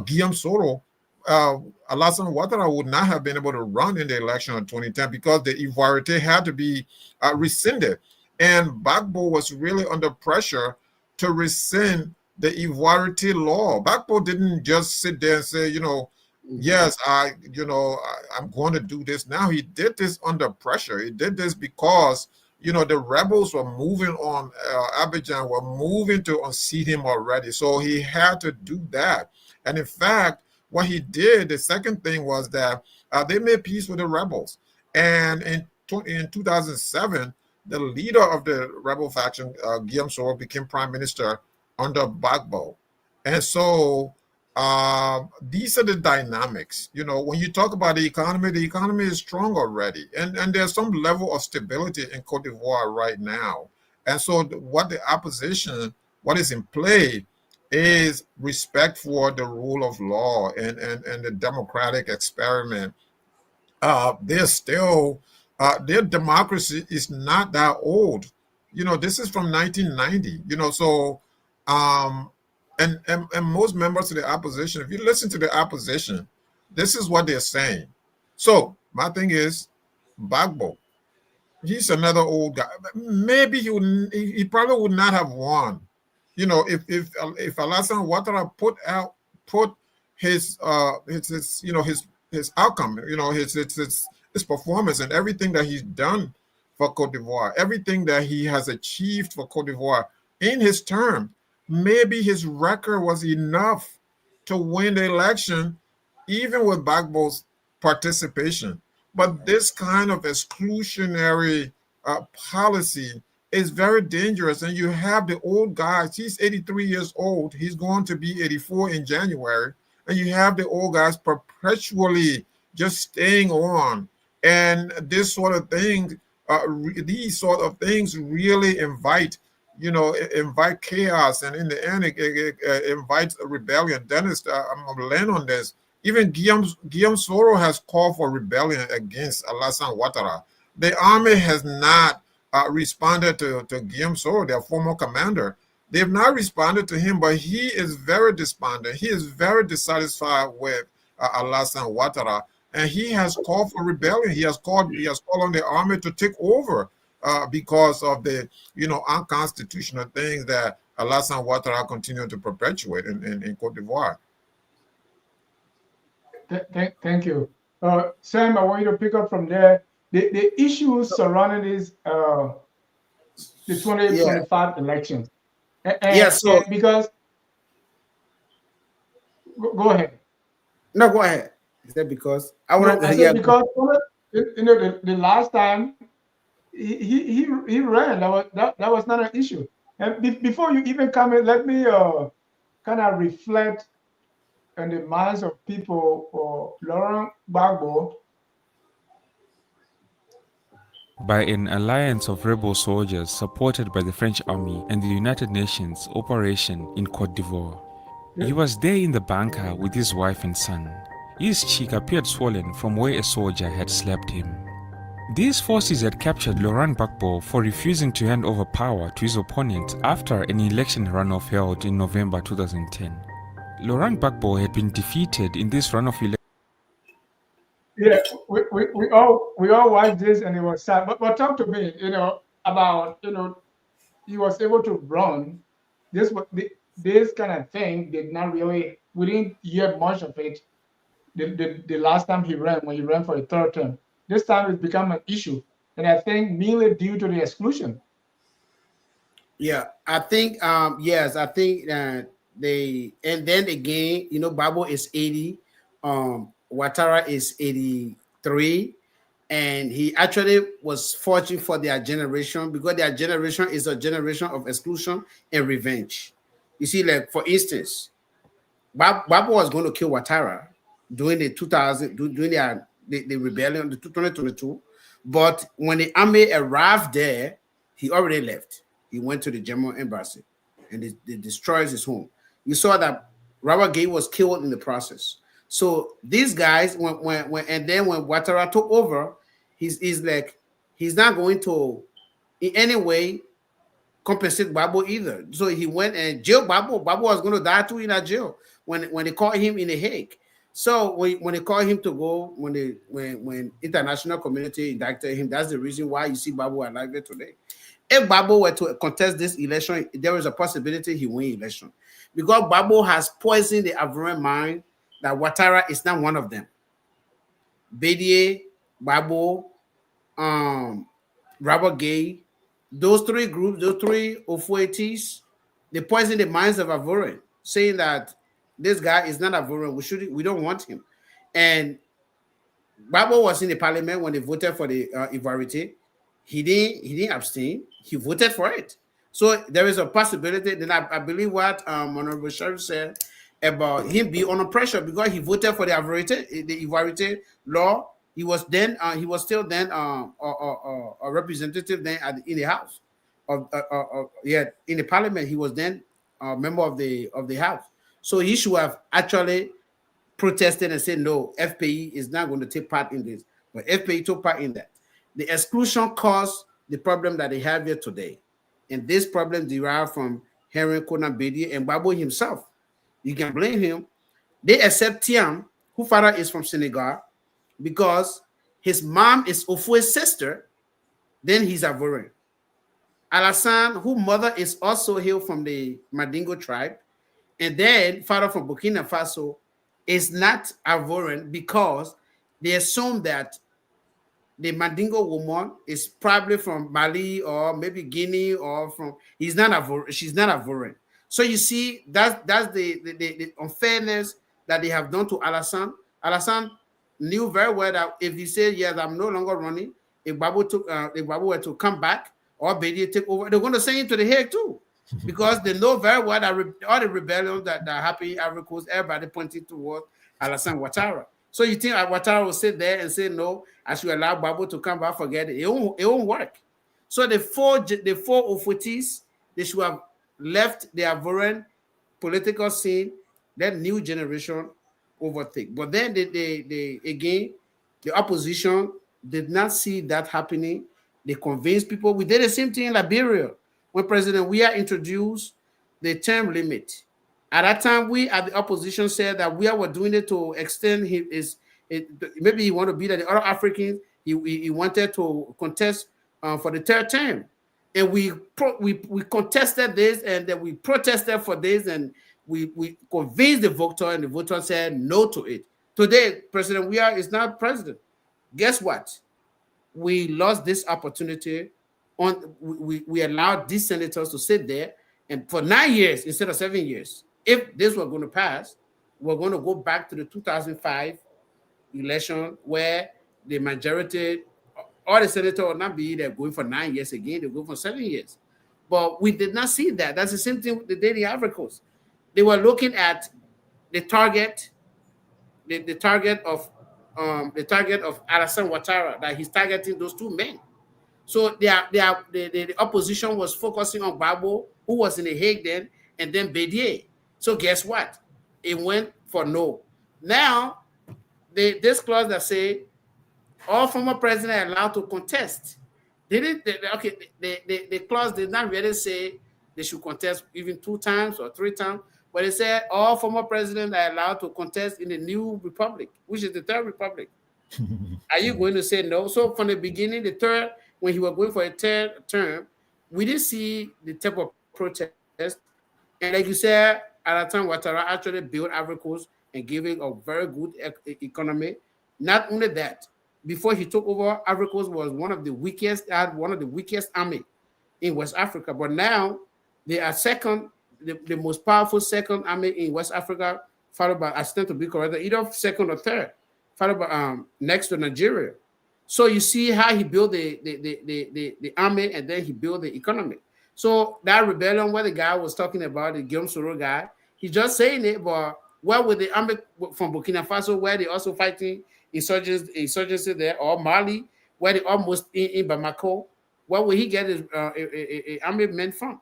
Guillaume Soro, Alassane Ouattara would not have been able to run in the election of 2010 because the Ivory had to be rescinded. And Gbagbo was really under pressure to rescind the Ivory law. Gbagbo didn't just sit there and say, yes, I'm going to do this. Now he did this under pressure. He did this because, the rebels were moving on Abidjan, were moving to unseat him already. So he had to do that. And in fact, what he did, the second thing was that they made peace with the rebels. And in 2007, the leader of the rebel faction, Guillaume Soro, became prime minister under Gbagbo. And so these are the dynamics. When you talk about the economy is strong already. And there's some level of stability in Cote d'Ivoire right now. And so what is in play is respect for the rule of law and the democratic experiment. Their democracy is not that old. This is from 1990. So and most members of the opposition, if you listen to the opposition, this is what they're saying. So my thing is, Gbagbo, he's another old guy. Maybe he probably would not have won. If Alassane Ouattara put his outcome, his performance and everything that he's done for Cote d'Ivoire, everything that he has achieved for Cote d'Ivoire in his term, maybe his record was enough to win the election, even with Gbagbo's participation. But this kind of exclusionary policy is very dangerous. And you have the old guys, he's 83 years old, he's going to be 84 in January. And you have the old guys perpetually just staying on. And this sort of thing, these sort of things really invite, invite chaos. And in the end, it invites a rebellion. Dennis, I'm going to land on this. Even Guillaume Soro has called for rebellion against Alassane Ouattara. The army has not responded to Guillaume Soro, their former commander. They've not responded to him, but he is very despondent. He is very dissatisfied with Alassane Ouattara, and he has called for rebellion. He has called on the army to take over because of the unconstitutional things that Alassane Ouattara continued to perpetuate in Cote d'Ivoire. Thank you. Sam, I want you to pick up from there. The issues surrounding this, the Yeah. 2025 elections. Yeah. So And because, go ahead. no, go ahead. Is that because I No, want I to? said Yeah. because the last time he ran, that was not an issue. And before you even come in, let me kind of reflect on the minds of people. Laurent Gbagbo, by an alliance of rebel soldiers supported by the French army and the United Nations operation in Cote d'Ivoire. He was there in the bunker with his wife and son. His cheek appeared swollen from where a soldier had slapped him. These forces had captured Laurent Gbagbo for refusing to hand over power to his opponent after an election runoff held in November 2010. Laurent Gbagbo had been defeated in this runoff election. yeah, we all watched this and it was sad. But talk to me, about he was able to run. This kind of thing did not really, we didn't hear much of it the last time he ran, when he ran for a third term. This time it's become an issue, and I think mainly due to the exclusion. Yeah, I think yes, I think they, and then again, Babo is 80, Ouattara is 83, and he actually was fighting for their generation because their generation is a generation of exclusion and revenge. You see, like for instance, Babo was going to kill Ouattara during the 2000 during the rebellion, the 2022, but when the army arrived there, he already left. He went to the German embassy, and they destroyed his home. You saw that Robert Gay was killed in the process. So these guys, when and then when Ouattara took over, he's like, he's not going to in any way compensate Babo either. So he went and jailed Babo. Babo was going to die too in that jail when they caught him in The Hague. So when they called him to go, when international community indicted him, that's the reason why you see Babo alive there today. If Babo were to contest this election, there is a possibility he win election. Because Babo has poisoned the Ivorian mind that Ouattara is not one of them. Bédier, Babo, Robert Gay, those three groups, those three Ofuetis, they poison the minds of Ivorian, saying that this guy is not Ivorian. We don't want him. And Babo was in the parliament when they voted for the Ivory. He didn't abstain. He voted for it. So there is a possibility. Then I believe what Honorable Sheriff said about him being under pressure because he voted for the Ivory law. He was still then a representative then in the House in the Parliament. He was then a member of the House. So he should have actually protested and said, no, FPE is not going to take part in this. But FPE took part in that. The exclusion caused the problem that they have here today. And this problem derived from Henry Konan Bédier and Babo himself. You can blame him. They accept Tiam, whose father is from Senegal, because his mom is Ofue's sister, then he's Ivorian. Alassane, whose mother is also hailed from the Mandingo tribe, and then father from Burkina Faso, is not Ivorian because they assume that the Mandingo woman is probably from Mali or maybe Guinea or from. She's not Ivorian. So you see, that's the unfairness that they have done to Alassane. Alassane knew very well that if he said yes, I'm no longer running, if Babu were to come back or Bedi take over, they're going to send him to the Hague too, because they know very well that all the rebellions that happened in Ivory Coast, everybody pointing towards Alassane Ouattara. So you think Ouattara will sit there and say no, I should allow Babu to come back? Forget it. It won't work. So the four Ofutis, they should have left the Ivorian political scene, that new generation overtake. But then again, the opposition did not see that happening. They convinced people. We did the same thing in Liberia when President Weah introduced the term limit. At that time, we at the opposition said that we were doing it to extend maybe he wanted to be like the other Africans. He wanted to contest for the third term. And we contested this, and then we protested for this, and we convinced the voter, and the voter said no to it. Today, President Weah is not president. Guess what? We lost this opportunity. We allowed these senators to sit there and for 9 years instead of 7 years. If this were going to pass, we're going to go back to the 2005 election where the majority, all the senators will not be there going for 9 years again, they'll go for 7 years. But we did not see that. That's the same thing with the Daily Ivory Coast. They were looking at the target of Alassane Ouattara, that he's targeting those two men. So the opposition was focusing on Gbagbo, who was in the Hague then, and then Bédié. So guess what? It went for no. Now, this clause that say all former presidents are allowed to contest. The clause did not really say they should contest even 2 times or 3 times, but it said all former presidents are allowed to contest in the new republic, which is the third republic. Are you going to say no? So from the beginning, when he was going for a third term, we didn't see the type of protest. And like you said, Alassane Ouattara actually built Ivory Coast and gave it a very good economy. Not only that, before he took over, Ivory Coast was one of the weakest army in West Africa. But now they are second, the most powerful second army in West Africa, followed by, I stand to be corrected, either second or third, followed by next to Nigeria. So you see how he built the army, and then he built the economy. So that rebellion where the guy was talking about, the Guillaume Soro guy, he's just saying it, but where with the army from Burkina Faso, where they also fighting insurgency there, or Mali, where they almost in Bamako, where will he get his army men from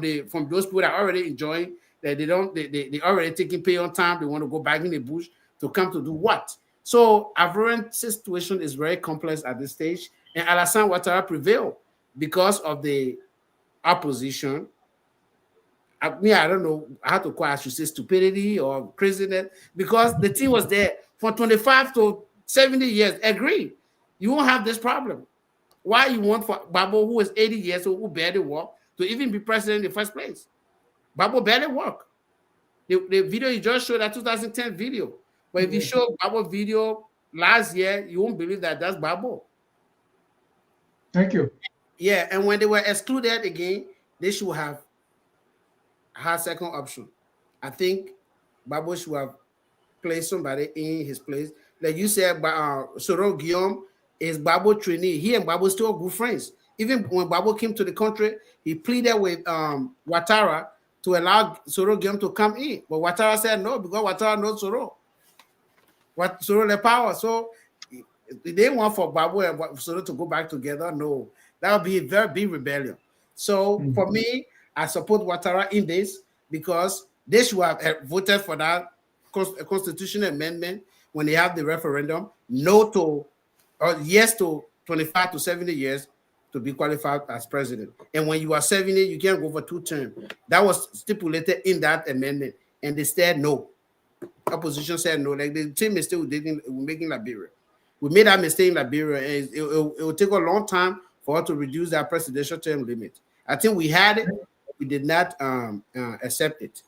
those people that are already enjoying, that they already taking pay on time, they want to go back in the bush to come to do what? So Ivorian situation is very complex at this stage, and Alassane Ouattara prevailed because of the opposition. I don't know how to call it. I should say stupidity or craziness, because the team was there for 25 to 70 years. Agree, you won't have this problem. Why you want for Gbagbo, who is 80 years old, who barely walk, to even be president in the first place? Gbagbo barely walk. The video you just showed, that 2010 video. But if you show Gbagbo video last year, you won't believe that that's Gbagbo. Thank you. Yeah, and when they were excluded again, they should have had second option. I think Gbagbo should have placed somebody in his place. Like you said, Soro Guillaume is Gbagbo trainee. He and Gbagbo still good friends. Even when Gbagbo came to the country, he pleaded with Ouattara to allow Soro Guillaume to come in. But Ouattara said no, because Ouattara knows Soro. Soro the power. So they want for Gbagbo and Soro to go back together. No, that would be a very big rebellion. So for me, I support Ouattara in this, because they should have voted for that constitutional amendment when they have the referendum, no to, or yes to 25 to 70 years to be qualified as president. And when you are 70, you can't go for 2 terms. That was stipulated in that amendment, and they said no. Opposition said no. Like the same mistake we did making Liberia. We made that mistake in Liberia, and it will take a long time for us to reduce that presidential term limit. I think we had it, we did not accept it.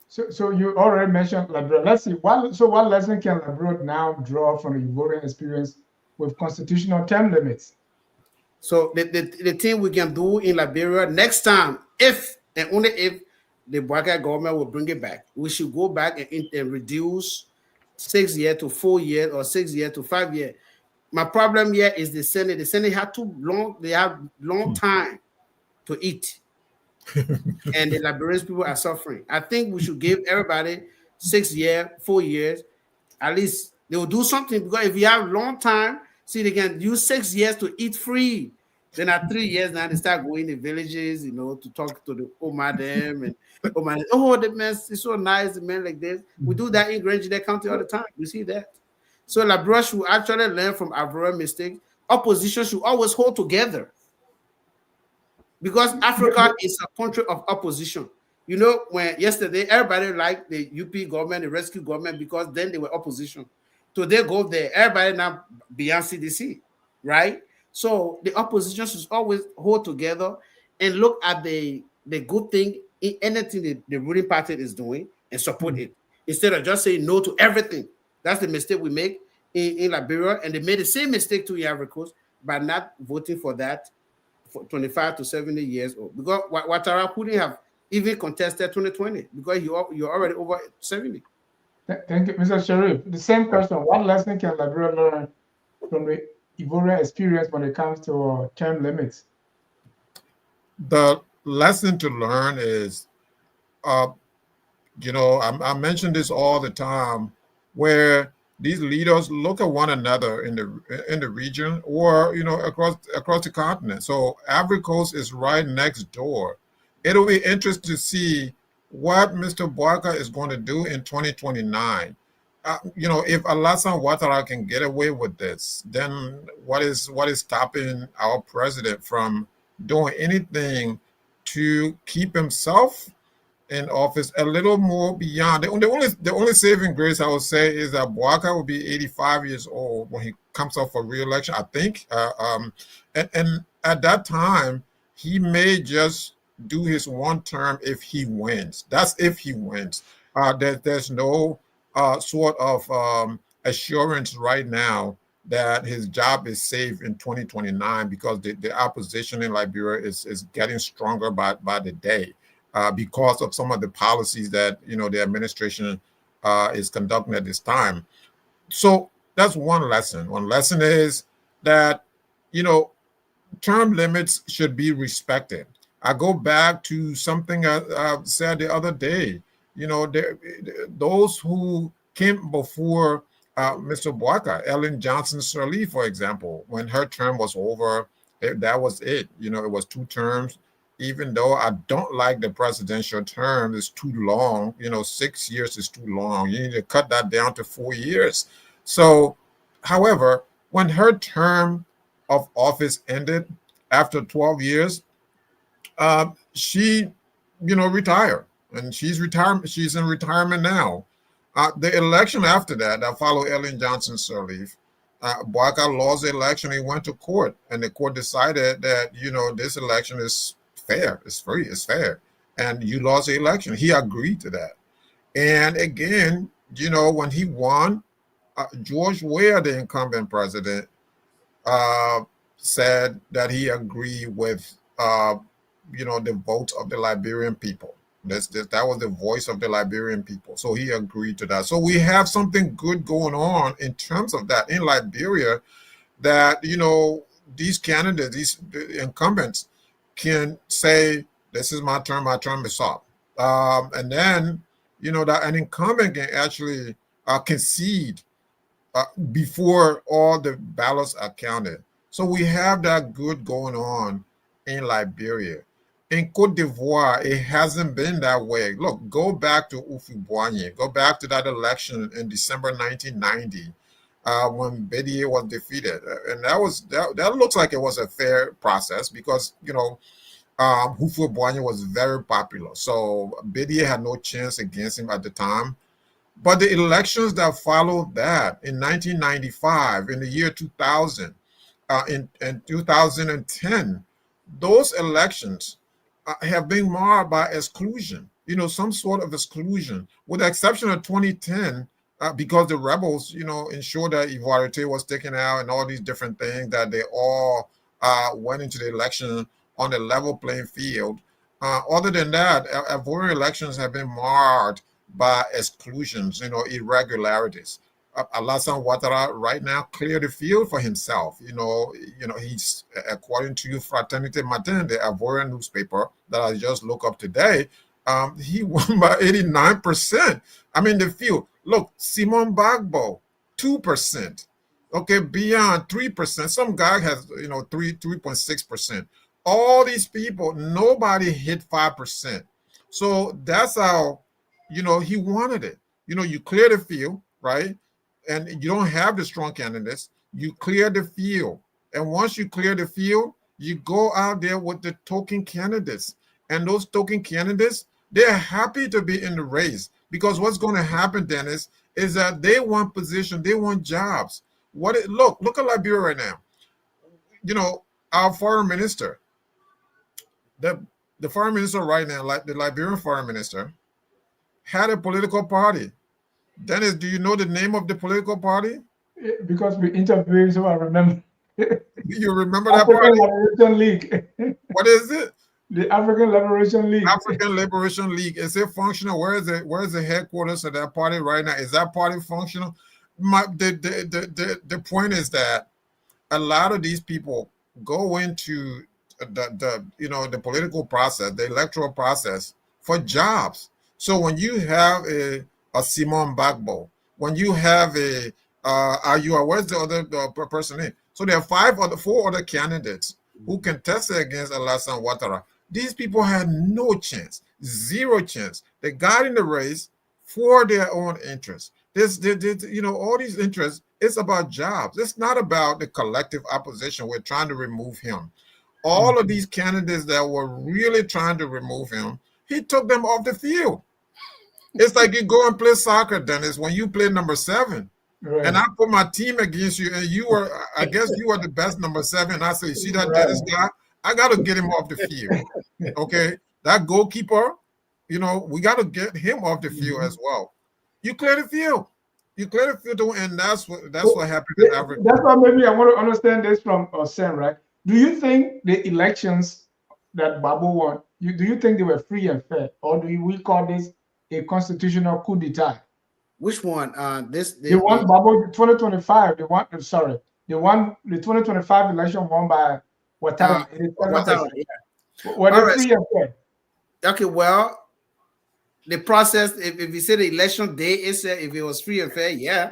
So you already mentioned Liberia. Let's see. What lesson can Liberia now draw from the Ivorian experience with constitutional term limits? So the thing we can do in Liberia next time, if and only if the Bouakai government will bring it back, we should go back and reduce 6 years to 4 years or 6 years to 5 years. My problem here is the Senate. The Senate had too long, they have long time to eat. And the Liberian people are suffering. I think we should give everybody 6 years, 4 years. At least they will do something, because if you have long time, see, they can use 6 years to eat free. Then at 3 years now they start going in villages, to talk to the Oma them and Oma. Oh, the man is so nice, the man like this. We do that in Grand County all the time. We see that. So Liberia should actually learn from our mistakes. Opposition should always hold together, because Africa is a country of opposition. When yesterday everybody liked the UP government, the rescue government, because then they were opposition. So they go there, everybody now beyond CDC, right? So the opposition should always hold together and look at the good thing in anything the ruling party is doing and support it, instead of just saying no to everything. That's the mistake we make in Liberia, and they made the same mistake to Ivory Coast by not voting for that for 25 to 70 years old. Because Ouattara couldn't have even contested 2020 because you're already over 70. Thank you, Mr. Sharif. The same question: what lesson can Liberia learn from the Ivorian experience when it comes to term limits? The lesson to learn is, I mention this all the time, where these leaders look at one another in the region, or across the continent. So Ivory Coast is right next door. It'll be interesting to see what Mr. Bouaka is going to do in 2029. If Alassane Ouattara can get away with this, then what is stopping our president from doing anything to keep himself in office a little more beyond? The only saving grace I would say is that Bouaka will be 85 years old when he comes up for re-election, I think. And at that time, he may just do his one term if he wins. That's if he wins. There's no sort of assurance right now that his job is safe in 2029, because the opposition in Liberia is getting stronger by the day. Because of some of the policies that the administration is conducting at this time. So that's one lesson. One lesson is that term limits should be respected. I go back to something I said the other day. Those who came before Mr. Bouaka, Ellen Johnson Sirleaf, for example, when her term was over, that was it. It was 2 terms. Even though I don't like the presidential term, it's too long. 6 years is too long. You need to cut that down to 4 years. So, however, when her term of office ended after 12 years, she, retired, and she's in retirement now. The election after that followed Ellen Johnson Sirleaf, Bouaka lost the election. He went to court, and the court decided that this election is fair, it's free, it's fair, and you lost the election. He agreed to that. And again, when he won, George Weah, the incumbent president, said that he agreed with the vote of the Liberian people. That was the voice of the Liberian people. So he agreed to that. So we have something good going on in terms of that in Liberia, that these candidates, these incumbents, can say, this is my term is up. And then, that an incumbent can actually concede before all the ballots are counted. So we have that good going on in Liberia. In Cote d'Ivoire, it hasn't been that way. Look, go back to Houphouët-Boigny. Go back to that election in December 1990. When Bédié was defeated, and that looks like it was a fair process, because Houphouët-Boigny was very popular, so Bédié had no chance against him at the time. But the elections that followed that in 1995, in the year 2000, in 2010, those elections have been marred by exclusion. Some sort of exclusion, with the exception of 2010. Because the rebels, ensured that Ivory was taken out and all these different things, that they all went into the election on a level playing field. Other than that, Ivorian elections have been marred by exclusions, irregularities. Alassane Ouattara right now cleared the field for himself. He's according to Fraternité Matin, the Ivorian newspaper that I just looked up today. He won by 89%. I mean, the field. Look, Simon Bagbo, 2%. Okay, beyond 3%. Some guy has 3.6%. All these people, nobody hit 5%. So that's how he wanted it. You clear the field, right? And you don't have the strong candidates. You clear the field. And once you clear the field, you go out there with the token candidates. And those token candidates, they're happy to be in the race, because what's going to happen, Dennis, is that they want position, they want jobs. Look at Liberia right now. Our foreign minister, the foreign minister right now, like the Liberian foreign minister, had a political party. Dennis, do you know the name of the political party? Because we interviewed, so I remember. You remember that African party? Liberation League. What is it? The African Liberation League. African Liberation League. Is it functional? Where is the headquarters of that party right now? Is that party functional? The point is that a lot of these people go into the political process, the electoral process, for jobs. So when you have a Simon Bagbo, when you have where's the other person name? So there are four other candidates who contested against Alassane Ouattara. These people had no chance, zero chance. They got in the race for their own interests. All these interests, it's about jobs. It's not about the collective opposition. We're trying to remove him. All of these candidates that were really trying to remove him, he took them off the field. It's like you go and play soccer, Dennis, when you play number 7. Right. And I put my team against you, and I guess you were the best number 7. And I say, see that Dennis guy? I got to get him off the field. Okay? That goalkeeper, we got to get him off the field as well. You clear the field. You clear the field, and that's what happened in Africa. That's why maybe I want to understand this from Sam, right? Do you think the elections that Babu won, do you think they were free and fair? Or do we call this a constitutional coup d'etat? Which one? The one Babu 2025. The 2025 election won by Ouattara. Yeah. Were they free and fair? Okay, well, the process, if you say the election day itself, if it was free and fair, yeah.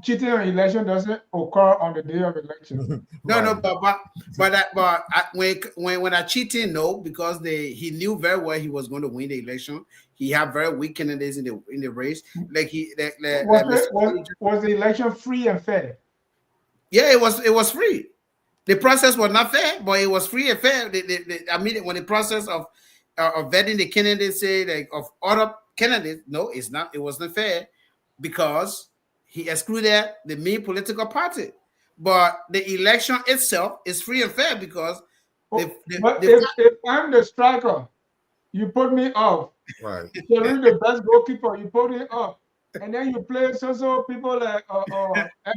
Cheating on election doesn't occur on the day of election. No, but when I cheating, no, because he knew very well he was going to win the election. He had very weak candidates in the race. Was the election free and fair? Yeah, it was free. The process was not fair, but it was free and fair. When the process of vetting the candidates, of other candidates, no, it's not. It wasn't fair because he excluded the main political party. But the election itself is free and fair because. If I'm the striker, you put me off. Right. You're the best goalkeeper, you put me off. And then you play so people like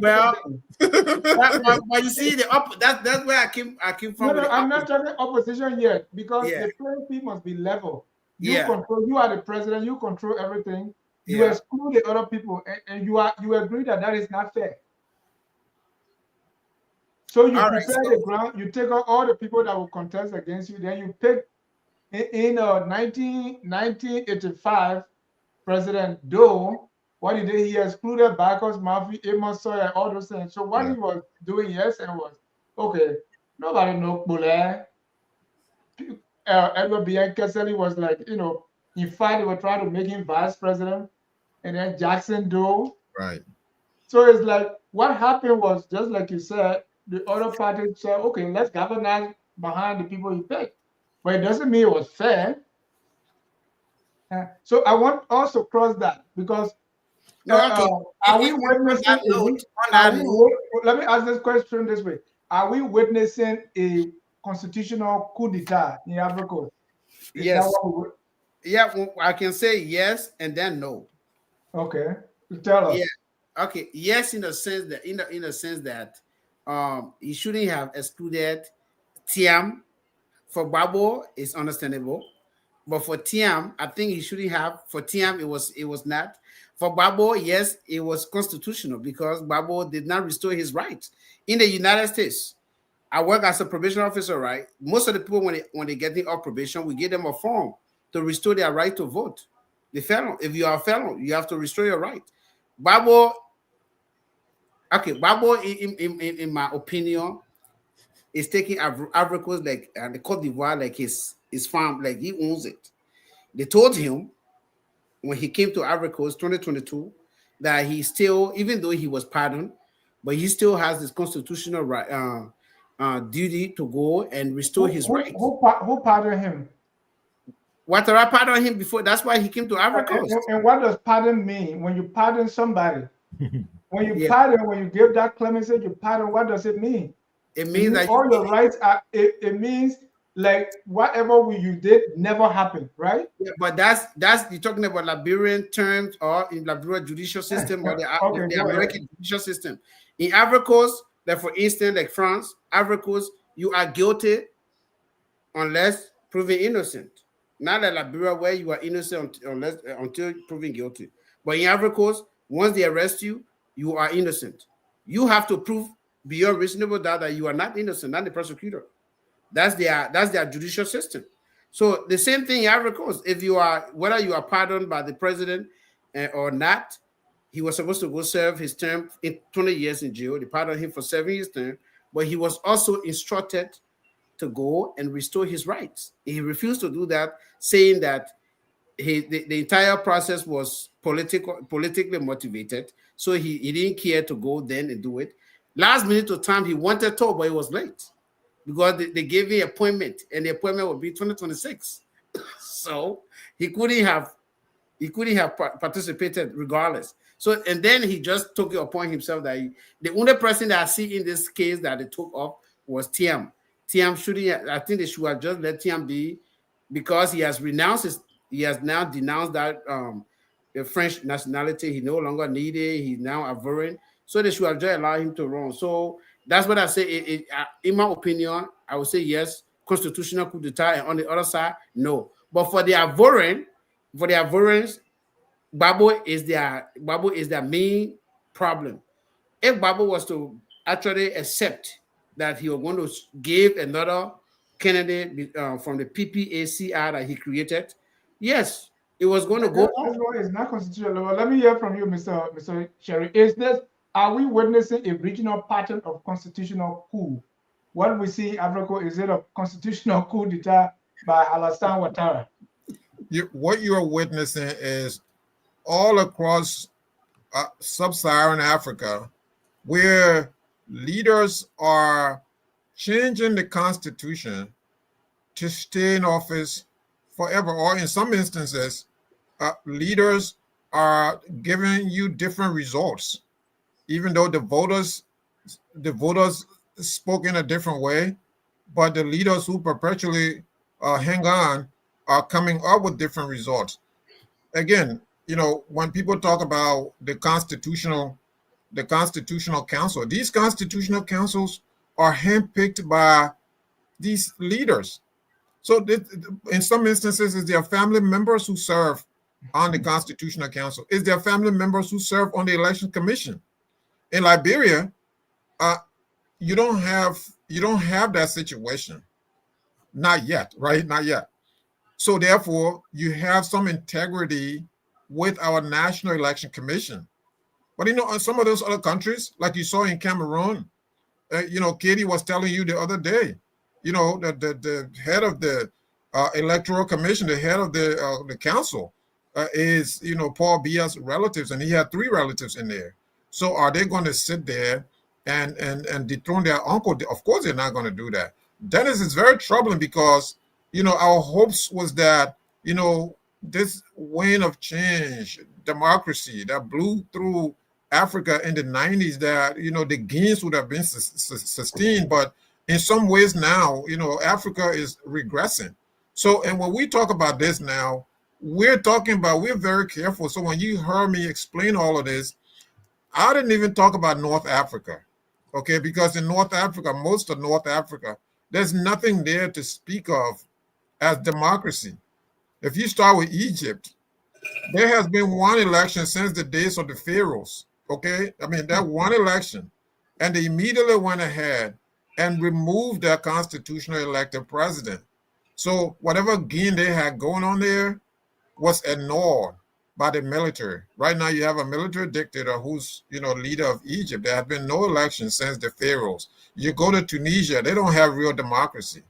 well, but you see that's where I came from. No, I'm not talking opposition yet because the playing field must be level. You are the president, you control everything. You exclude the other people, and you agree that is not fair. So you prepare the ground, you take out all the people that will contest against you, then you pick in 1985 President Doe. What he did, he excluded Bacchus, Murphy, Amos Sawyer, all those things. So what he was doing yesterday was, okay, nobody knows Boulay. Edward Bien Kessely was like, in fact, they were trying to make him vice president. And then Jackson Doe. Right. So it's like, what happened was, just like you said, the other party said, okay, let's galvanize behind the people you picked. But it doesn't mean it was fair. So I want also cross that because are we witnessing? Let me ask this question this way: are we witnessing a constitutional coup d'état in Ivory Coast? Yes. I can say yes and then no. Okay, tell us. Yeah. Okay. Yes, in the sense that he shouldn't have excluded Tiam for Babo is understandable. But for Tiam, I think he shouldn't have. For Tiam, it was not. For Babo, yes, it was constitutional because Babo did not restore his rights. In the United States, I work as a probation officer, right? Most of the people when they get off probation, we give them a form to restore their right to vote. The felon, if you are a felon, you have to restore your right. Babo, okay, Babo, in my opinion, is taking Ivory Coast like the Cote d'Ivoire like his farm, like he owns it. They told him when he came to Ivory Coast 2022 that he still, even though he was pardoned, but he still has this constitutional right, duty to go and restore his rights. Who pardoned him? Ouattara pardoned him before. That's why he came to Ivory Coast. And what does pardon mean? When you pardon somebody, when you pardon, when you give that clemency, you pardon. What does it mean? It means that all your rights are. It means like whatever you did never happened, right? Yeah, but that's you're talking about Liberian terms or in Liberian judicial system or the American judicial system. In Ivory Coast, like for instance, like France, Ivory Coast, you are guilty unless proven innocent. Not like Liberia where you are innocent until proven guilty. But in Ivory Coast, once they arrest you, you are innocent. You have to prove beyond reasonable doubt that you are not innocent, not the prosecutor. That's their judicial system. So the same thing in Ivory Coast. If you are, whether you are pardoned by the president or not, he was supposed to go serve his term in 20 years in jail. They pardoned him for 7 years term, but he was also instructed to go and restore his rights. He refused to do that, saying that the entire process was politically motivated. So he didn't care to go then and do it. Last minute of time, he wanted to, but it was late because they gave him an appointment, and the appointment would be 2026. So he couldn't have participated regardless. So, and then he just took it upon himself that the only person that I see in this case that they took off was Tiam. Tiam shouldn't. I think they should have just let Tiam be, because he has renounced he has now denounced that the French nationality. He no longer needed. He's now Ivorian. So they should have just allowed him to run. So that's what I say. In my opinion, I would say yes, constitutional coup d'etat, and on the other side, no. But for the Ivorians, Gbagbo is their main problem. If Gbagbo was to actually accept that he was going to give another candidate from the PPACR that he created, yes, it was going to go on. It's not constitutional. Well, let me hear from you, Mr. Sherry. Are we witnessing a regional pattern of constitutional coup? What we see in Africa, is it a constitutional coup d'etat by Alassane Ouattara? What you are witnessing is all across sub-Saharan Africa, where leaders are changing the constitution to stay in office forever, or in some instances, leaders are giving you different results, even though the voters spoke in a different way, but the leaders who perpetually hang on are coming up with different results. Again, when people talk about the constitutional council, these constitutional councils are handpicked by these leaders. So in some instances, it's their family members who serve on the constitutional council. It's their family members who serve on the election commission. In Liberia, you don't have that situation. Not yet, right? Not yet. So therefore, you have some integrity with our National Election Commission. But in some of those other countries, like you saw in Cameroon, Katie was telling you the other day, that the head of the Electoral Commission, the head of the council, is Paul Biya's relatives, and he had 3 relatives in there. So are they going to sit there and dethrone their uncle? Of course, they're not going to do that. Dennis, is very troubling because our hopes was that this wind of change, democracy that blew through Africa in the 90s, that the gains would have been sustained, but in some ways now Africa is regressing. So, and when we talk about this now, we're very careful. So when you heard me explain all of this, I didn't even talk about North Africa, okay? Because in North Africa, most of North Africa, there's nothing there to speak of as democracy. If you start with Egypt, there has been one election since the days of the pharaohs. Okay, I mean that one election, and they immediately went ahead and removed their constitutional elected president. So whatever gain they had going on there was ignored by the military. Right now, you have a military dictator who's leader of Egypt. There have been no elections since the pharaohs. You go to Tunisia, they don't have real democracy.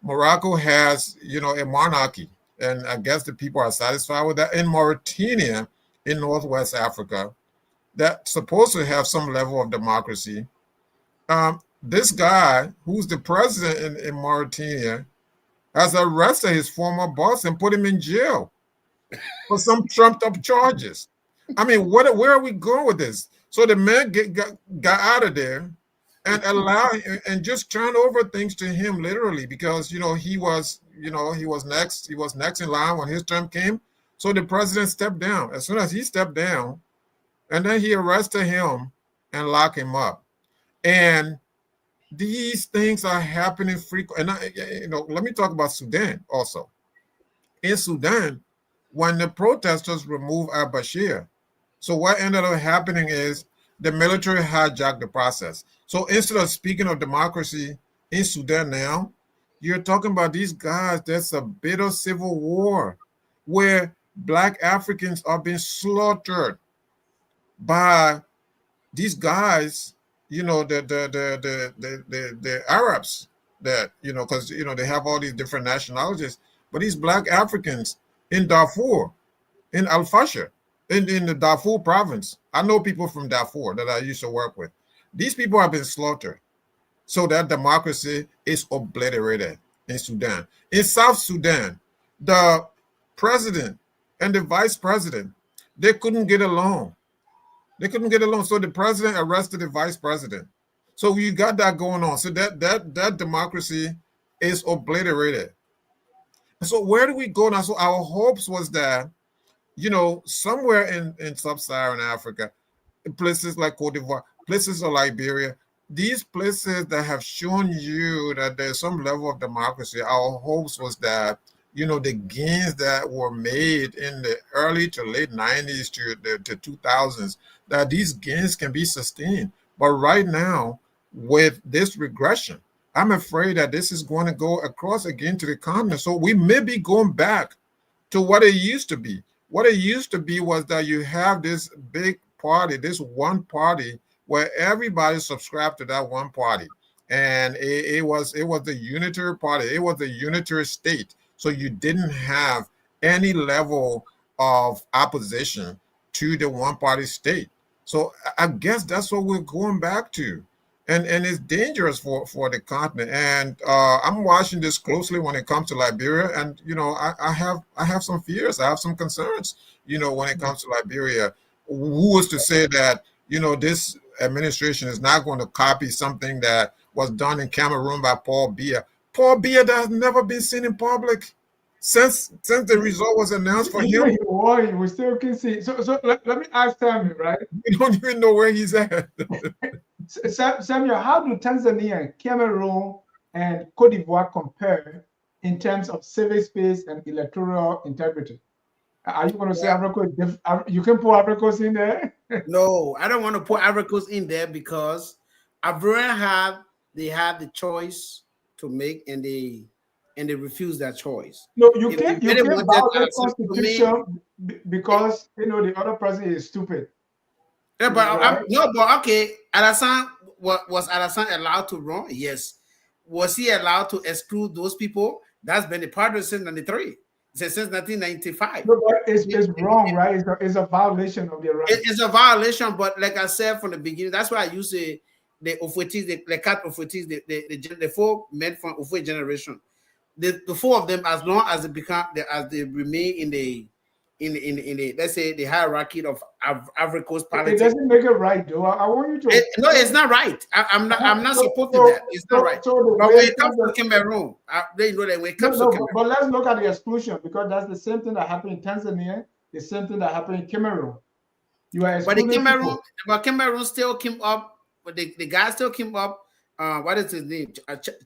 Morocco has a monarchy, and I guess the people are satisfied with that. In Mauritania, in Northwest Africa, that's supposed to have some level of democracy. This guy, who's the president in Mauritania, has arrested his former boss and put him in jail for some trumped up charges. I mean, where are we going with this? So the man got out of there and allow and just turn over things to him literally, because he was next in line when his term came. So the president stepped down. As soon as he stepped down, and then he arrested him and locked him up. And these things are happening frequently. And let me talk about Sudan also. In Sudan, when the protesters removed al-Bashir, so what ended up happening is the military hijacked the process. So instead of speaking of democracy in Sudan now, you're talking about these guys. There's a bitter civil war where Black Africans are being slaughtered by these guys, the Arabs, that because they have all these different nationalities, but these Black Africans in Darfur, in Al-Fashir, in the Darfur province. I know people from Darfur that I used to work with. These people have been slaughtered. So that democracy is obliterated in Sudan. In South Sudan, the president and the vice president, they couldn't get along. They couldn't get along. So the president arrested the vice president. So you got that going on. So that democracy is obliterated. So where do we go now? So our hopes was that, somewhere in sub-Saharan Africa, places like Cote d'Ivoire, places like Liberia, these places that have shown you that there's some level of democracy, our hopes was that, the gains that were made in the early to late 90s to the 2000s, that these gains can be sustained. But right now, with this regression, I'm afraid that this is going to go across again to the continent. So we may be going back to what it used to be. What it used to be was that you have this big party, this one party, where everybody subscribed to that one party. And it was the unitary party. It was the unitary state. So you didn't have any level of opposition to the one party state. So I guess that's what we're going back to. And it's dangerous for the continent. And I'm watching this closely when it comes to Liberia. And I have some fears. I have some concerns. When it comes to Liberia, who was to say that this administration is not going to copy something that was done in Cameroon by Paul Biya? Paul Biya that has never been seen in public since the result was announced for him. We still can see. So let me ask Tammy, right? We don't even know where he's at. Samuel, how do Tanzania, Cameroon, and Cote d'Ivoire compare in terms of civic space and electoral integrity? Are you going to say Africa? You can put Africa in there? No, I don't want to put Africa in there because Ivorian they have the choice to make, and they refuse that choice. No, you can't violate Constitution because the other person is stupid. Yeah, but but okay. Alassane, was Alassane allowed to run? Yes. Was he allowed to exclude those people? That's been the pattern since 1993. Since 1995. No, but it's wrong, right? It's a violation of your rights. It's a violation, but like I said from the beginning, that's why I use the Ofuetis, the cat Ofuetis, the four men from Ofuet generation. The four of them, as long as they remain in the let's say the hierarchy of Ivory Coast politics. It doesn't make it right, though. I want you to. No, it's not right. I'm not supporting that. It's not right. But when it comes to Cameroon, they know that when it comes to Cameroon. But let's look at the exclusion, because that's the same thing that happened in Tanzania, the same thing that happened in Cameroon. You are excluding but Cameroon still came up. But the guy still came up. What is his name?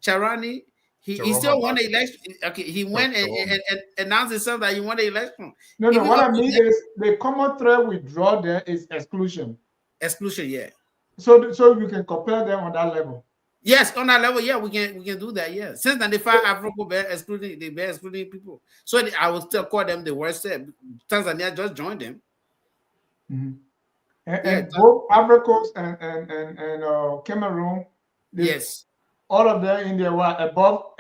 Charani. He Jerome still won the Abacha. election. Okay, he went Jerome. and announced himself that he won the election. No, no. Even What up I to mean that is the common thread we draw there is exclusion. exclusion, yeah. So you can compare them on that level. Yes, on that level, yeah, we can do that. Yeah, since 95, Africa been excluding people. So I will still call them the worst. Tanzania just joined them. And, Yeah, both Ivory Coast and Cameroon, yes. all of them in there were above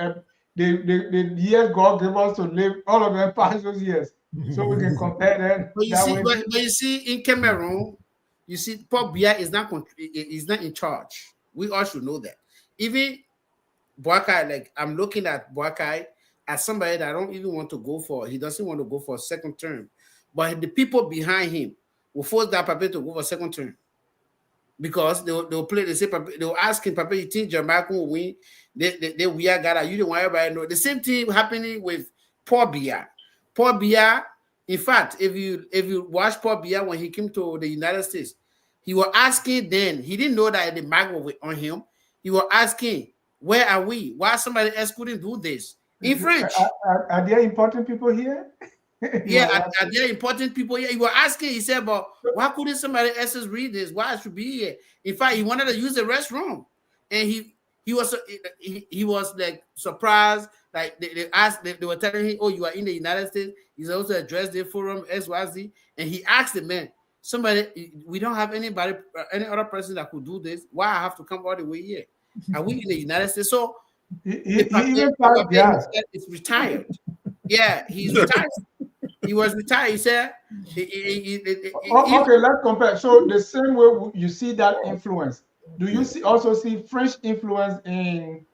the years God gave us to live. All of them past those years, so we can compare them But you that see, way. but you see, in Cameroon, you see, Paul Biya is not in charge. We all should know that. Even Boakai, like I'm looking at Boakai as somebody that I don't even want to go for. He doesn't want to go for a second term, but the people behind him will force that Pape to go for a second term because they'll play. They say they'll ask him, Pape, you think Jamaica will win? They we are gonna. You don't want everybody know. The same thing happening with Paul Biya. Paul Biya. In fact, if you watch Paul Biya when he came to the United States, he was asking then. He didn't know that the mag was on him. He was asking, where are we? Why somebody else couldn't do this in French? Are there important people here? Yeah, are there important people here? He was asking. He said, "But why couldn't somebody else read this? Why I should be here?" In fact, he wanted to use the restroom, and he was like surprised. Like they asked, they were telling him, "Oh, you are in the United States." He's also addressed the forum XYZ, and he asked the man, "Somebody, we don't have anybody, any other person that could do this. Why I have to come all the way here? Are we in the United States?" So he even passed gas. it's retired. Yeah, he's retired. He was retired. He said, Okay, let's compare. So the same way you see that influence, do you also see French influence in?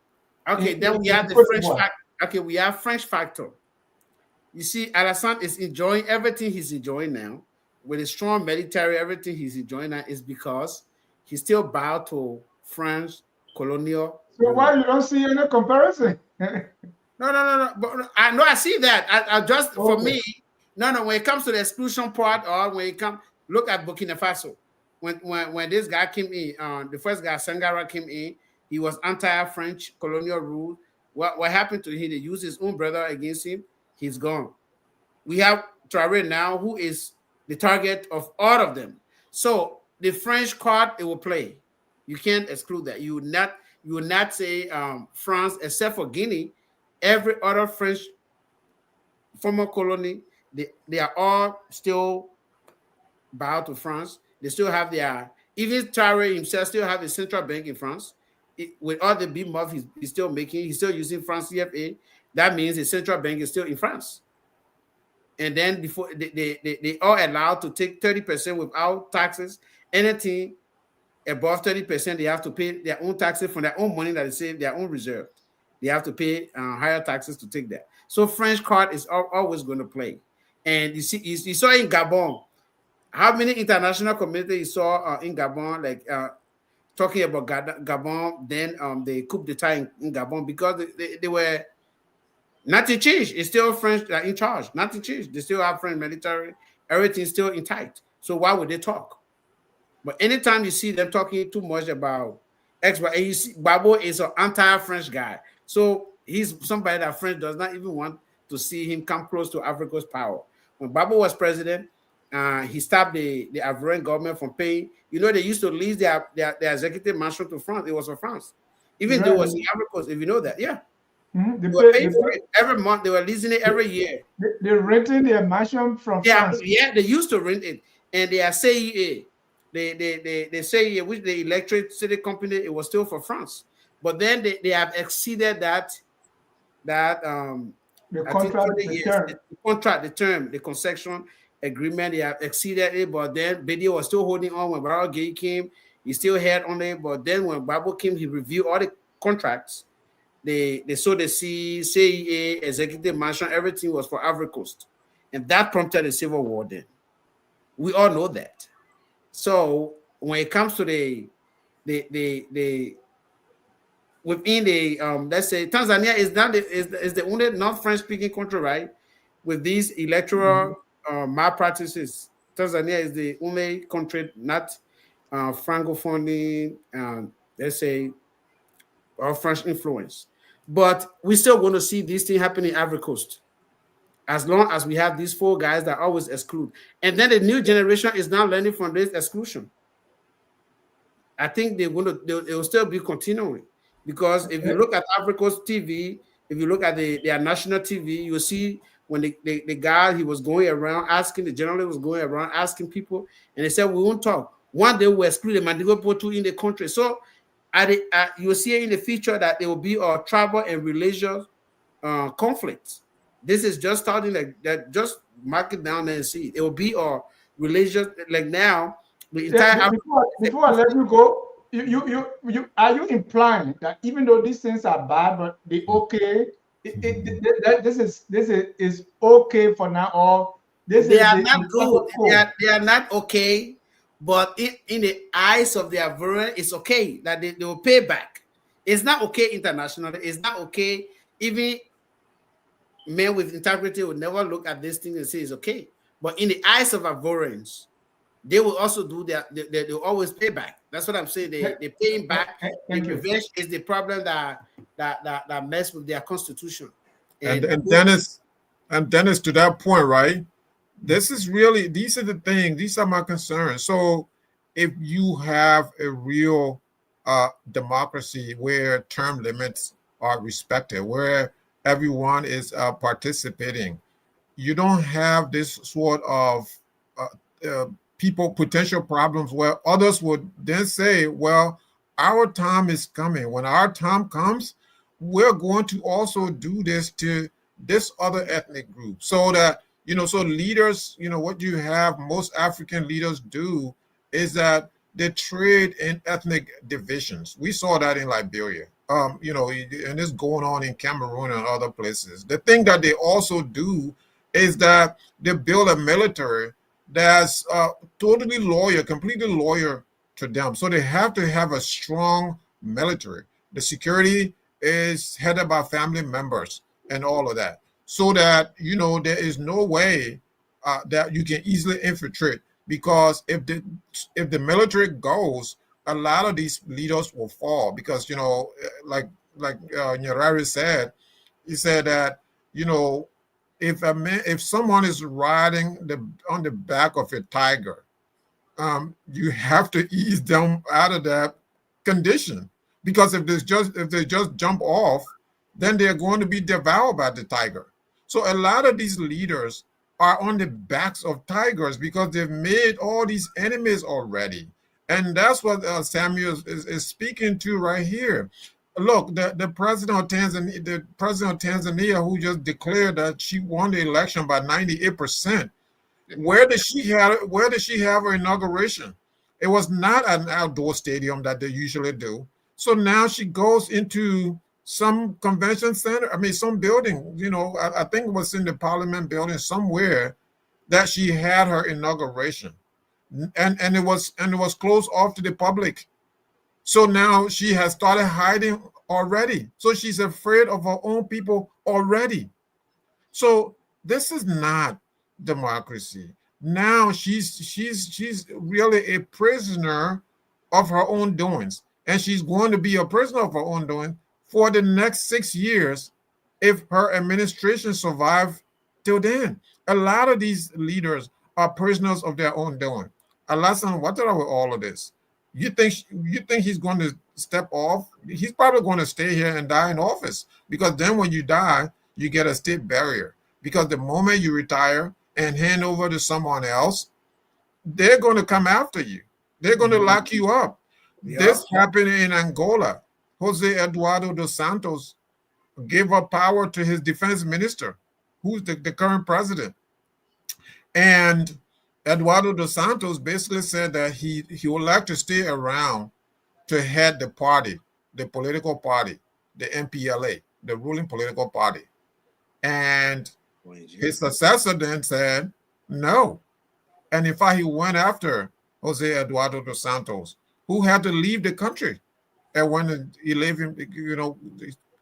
okay, then we have the French factor. Okay, we have French factor. You see, Alassane is enjoying everything he's enjoying now with a strong military. Everything he's enjoying now is because he still bowed to French colonial. So why you don't see any comparison? No. But I know I see that. I just for me, no. When it comes to the exclusion part, or when it comes, look at Burkina Faso. When this guy came in, the first guy Sangara came in, he was anti-French colonial rule. What happened to him? They used his own brother against him. He's gone. We have Traoré now, who is the target of all of them. So the French card it will play. You can't exclude that. You will not say France, except for Guinea. Every other French former colony, they are all still bound to France. They still have even Traoré himself still have a central bank in France. With all the big mouth he's still making, he's still using France CFA. That means the central bank is still in France. And then before they are allowed to take 30% without taxes. Anything above 30%, they have to pay their own taxes from their own money that they save, their own reserve. They have to pay higher taxes to take that. So French card is always going to play. And you see, you saw in Gabon, how many international community you saw in Gabon, like talking about Gabon, then they coup d'etat in Gabon because they were nothing changed. It's still French in charge. Nothing changed. They still have French military. Everything's still intact. So why would they talk? But anytime you see them talking too much about X, and you see Babo is an anti-French guy. So he's somebody that French does not even want to see him come close to Africa's power. When Babo was president, he stopped the Ivorian government from paying. You know, they used to lease their executive mansion to France. It was for France. Even though it was in Africa, if you know that, yeah. They were paying for it every month. They were leasing it every year. They're renting their mansion from France. Yeah, they used to rent it. And they are CEA. They say which the electricity company, it was still for France, but then they have exceeded that the contract, the term, the concession agreement. They have exceeded it, but then Bedi was still holding on when Barrow Gay came. He still had on it, but then when Babu came, he reviewed all the contracts. They saw the CEA executive mansion, everything was for Ivory Coast, and that prompted a civil war. Then we all know that. So when it comes to the within the let's say Tanzania is not is the only non-French speaking country, right? With these electoral malpractices, Tanzania is the only country not francophone, let's say, or French influence. But we still want to see this thing happen in Ivory Coast as long as we have these 4 guys that always exclude. And then the new generation is now learning from this exclusion. I think they will still be continuing, because if you look at Africa's TV, if you look at their national TV, you'll see when the guy, he was going around asking, the journalist was going around asking people, and they said, we won't talk. One day we exclude them and they go put two in the country. So you'll see in the future that there will be a travel and religious conflicts. This is just starting, like that. Just mark it down there and see. It will be a religious, like now the entire Before I let you go, are you implying that even though these things are bad, but the okay, this is okay for now, or this they is are the not good. status quo? They are not okay, but in the eyes of the Ivorian, it's okay that they will pay back. It's not okay internationally. It's not okay. Even men with integrity would never look at this thing and say it's okay. But in the eyes of Ivorians, they will also do that. They will always pay back. That's what I'm saying. They paying back. The Thank you. revenge is the problem that mess with their constitution. And Dennis, to that point, right? This is really, these are the things, these are my concerns. So if you have a real democracy where term limits are respected, where everyone is participating, you don't have this sort of potential problems where others would then say, well, our time is coming. When our time comes, we're going to also do this to this other ethnic group. So that, so leaders, what you have most African leaders do is that they trade in ethnic divisions. We saw that in Liberia, and it's going on in Cameroon and other places. The thing that they also do is that they build a military that's totally loyal, completely loyal to them. So they have to have a strong military. The security is headed by family members and all of that. So that, there is no way that you can easily infiltrate, because if the military goes, a lot of these leaders will fall, because, like Nyarari said, he said that, if someone is riding on the back of a tiger, you have to ease them out of that condition, because if they just jump off, then they're going to be devoured by the tiger. So a lot of these leaders are on the backs of tigers because they've made all these enemies already, and that's what Samuel is speaking to right here. Look, the president of Tanzania, who just declared that she won the election by 98%. Where did she have her inauguration? It was not an outdoor stadium that they usually do. So now she goes into some convention center. I mean, some building. I think it was in the Parliament building somewhere that she had her inauguration, and it was closed off to the public. So now she has started hiding already. So she's afraid of her own people already. So this is not democracy. Now she's really a prisoner of her own doings, and she's going to be a prisoner of her own doing for the next 6 years if her administration survives till then. A lot of these leaders are prisoners of their own doing. Alassane, what are with all of this? You think he's going to step off? He's probably going to stay here and die in office, because then when you die, you get a state barrier. Because the moment you retire and hand over to someone else, they're going to come after you. They're going to lock you up. Yeah. This happened in Angola. Jose Eduardo dos Santos gave up power to his defense minister, who's the current president. And Eduardo dos Santos basically said that he would like to stay around to head the party, the political party, the MPLA, the ruling political party. And his successor then said no. And in fact, he went after Jose Eduardo dos Santos, who had to leave the country. And when he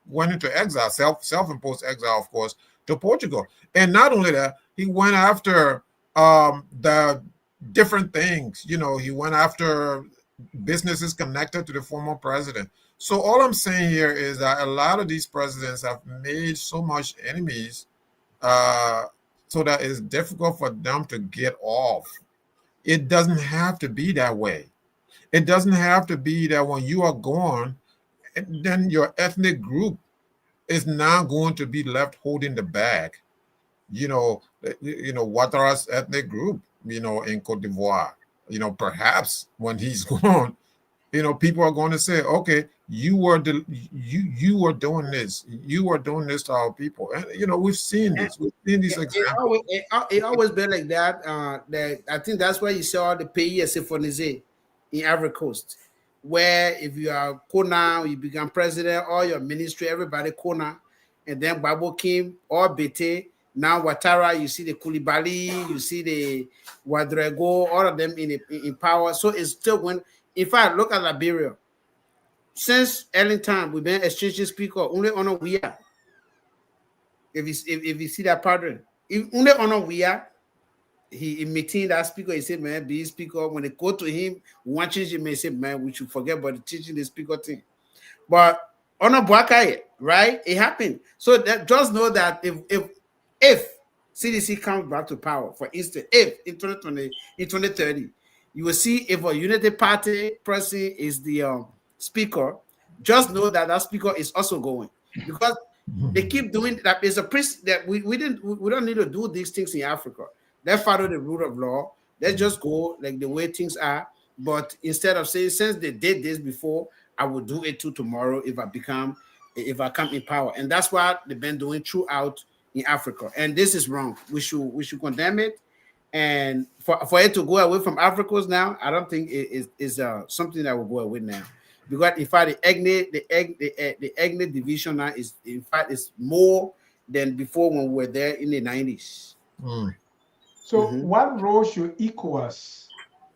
went into exile, self-imposed exile, of course, to Portugal. And not only that, he went after the different things. He went after businesses connected to the former president. So all I'm saying here is that a lot of these presidents have made so much enemies, uh, so that it's difficult for them to get off. It doesn't have to be that way. It doesn't have to be that when you are gone, then your ethnic group is now going to be left holding the bag. Ouattara's ethnic group, in Cote d'Ivoire, perhaps when he's gone, people are going to say, okay, you were doing this, to our people, and we've seen this, we've seen these examples. It always been like that. That I think that's why you saw the pays symphonisé in Ivory Coast, where if you are Kona, you become president, all your ministry, everybody Kona, and then Babo came or Bete. Now Ouattara, you see the Koulibaly, you see the Ouedraogo, all of them in power. So it's still when. In fact, look at Liberia. Since early time, we've been exchanging speaker only on we are. If you see that pattern, only on we are. He meeting that speaker, he said, man, be speaker. When they go to him, one change, he may say, man, we should forget about the teaching the speaker thing. But on a Buakai, right? It happened. So that just know that if CDC comes back to power, for instance, if in 2030, you will see if a unity party person is the speaker, just know that speaker is also going, because they keep doing that. There's a priest that we don't need to do these things in Africa. Let's follow the rule of law. Let's just go like the way things are. But instead of saying, since they did this before, I will do it too tomorrow if I come in power. And that's what they've been doing throughout in Africa. And this is wrong. We should condemn it. And for it to go away from Africans now, I don't think it is something that will go away now. Because in fact, the ethnic division now is more than before when we were there in the 90s. So what role should ECOWAS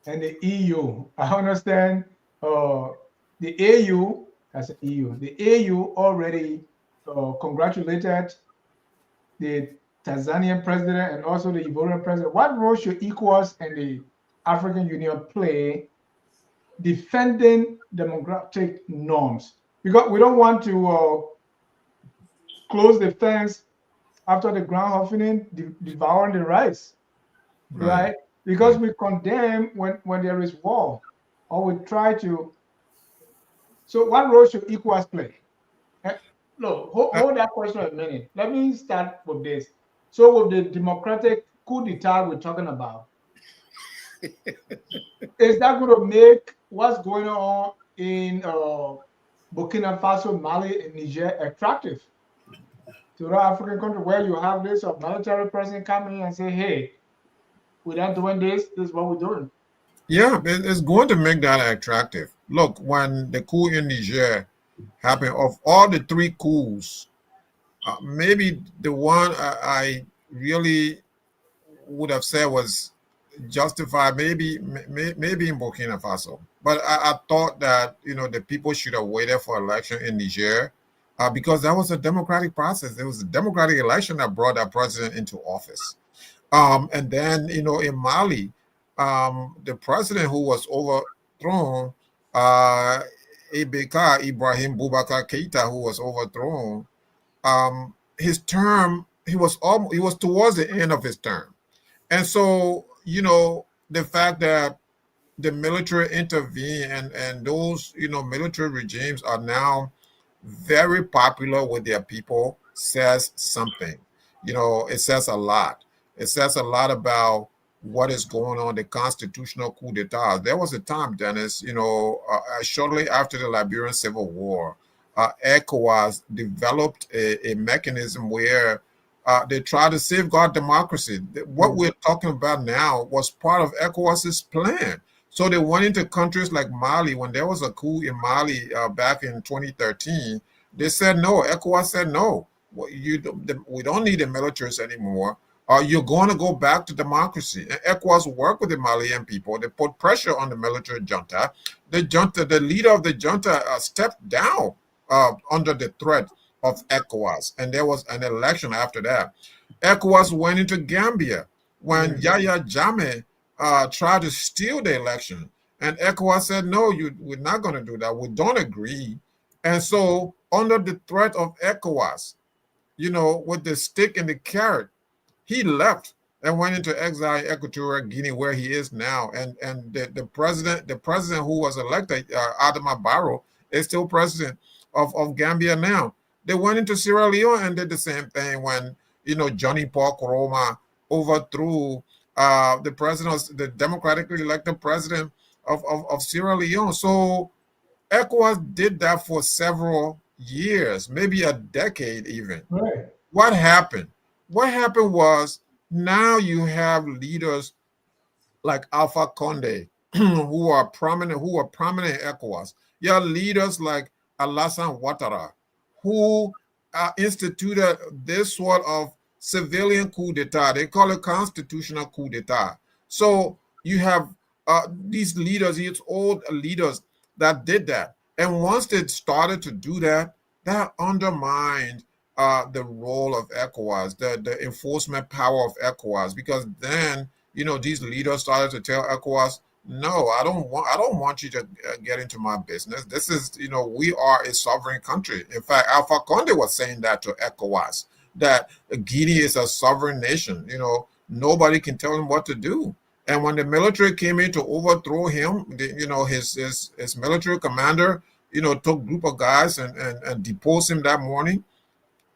and the EU? I understand the AU, as EU, the AU already congratulated the Tanzanian president and also the Ivorian president. What role should ECOWAS and the African Union play defending democratic norms? Because we don't want to close the fence after the ground opening, devouring the rice, right? Because we condemn when there is war, or we try to. So what role should ECOWAS play? Look, hold that question a minute. Let me start with this. So with the democratic coup d'etat we're talking about, is that going to make what's going on in Burkina Faso, Mali, and Niger attractive to the African country, where you have this military person coming and say, hey, we're not doing this, this is what we're doing? Yeah, it's going to make that attractive. Look, when the coup in Niger happened, of all the three coups, maybe the one I really would have said was justified, maybe in Burkina Faso. But I thought that the people should have waited for election in Niger, because that was a democratic process. It was a democratic election that brought that president into office. And then in Mali, the president who was overthrown, Ibrahim Boubacar Keita, who was overthrown, his term, he was towards the end of his term. And so, the fact that the military intervened and those, military regimes are now very popular with their people says something. It says a lot. It says a lot about what is going on, the constitutional coup d'etat. There was a time, Dennis, shortly after the Liberian Civil War, ECOWAS developed a mechanism where they try to safeguard democracy. What we're talking about now was part of ECOWAS's plan. So they went into countries like Mali. When there was a coup in Mali back in 2013, they said no. ECOWAS said no. We don't need the militaries anymore. You're going to go back to democracy. And ECOWAS worked with the Malian people. They put pressure on the military junta. The leader of the junta stepped down under the threat of ECOWAS, and there was an election after that. ECOWAS went into Gambia when Yahya Jammeh tried to steal the election, and ECOWAS said, no, we're not going to do that. We don't agree And so, under the threat of ECOWAS, with the stick and the carrot, he left and went into exile in Equatorial Guinea, where he is now. And the president who was elected, Adama Barrow, is still president of Gambia now. They went into Sierra Leone and did the same thing when Johnny Paul Koroma overthrew the president, the democratically elected president of Sierra Leone. So ECOWAS did that for several years, maybe a decade even. Right. What happened? What happened was now you have leaders like Alpha Conde who are prominent in ECOWAS. You have leaders like Alassane Ouattara who instituted this sort of civilian coup d'etat. They call it constitutional coup d'etat. So you have these leaders, these old leaders that did that. And once they started to do that, that undermined the role of ECOWAS, the enforcement power of ECOWAS, because then these leaders started to tell ECOWAS, no, I don't want you to get into my business. This is, we are a sovereign country. In fact, Alpha Conde was saying that to ECOWAS, that Guinea is a sovereign nation. Nobody can tell him what to do. And when the military came in to overthrow him, his military commander, took a group of guys and deposed him that morning.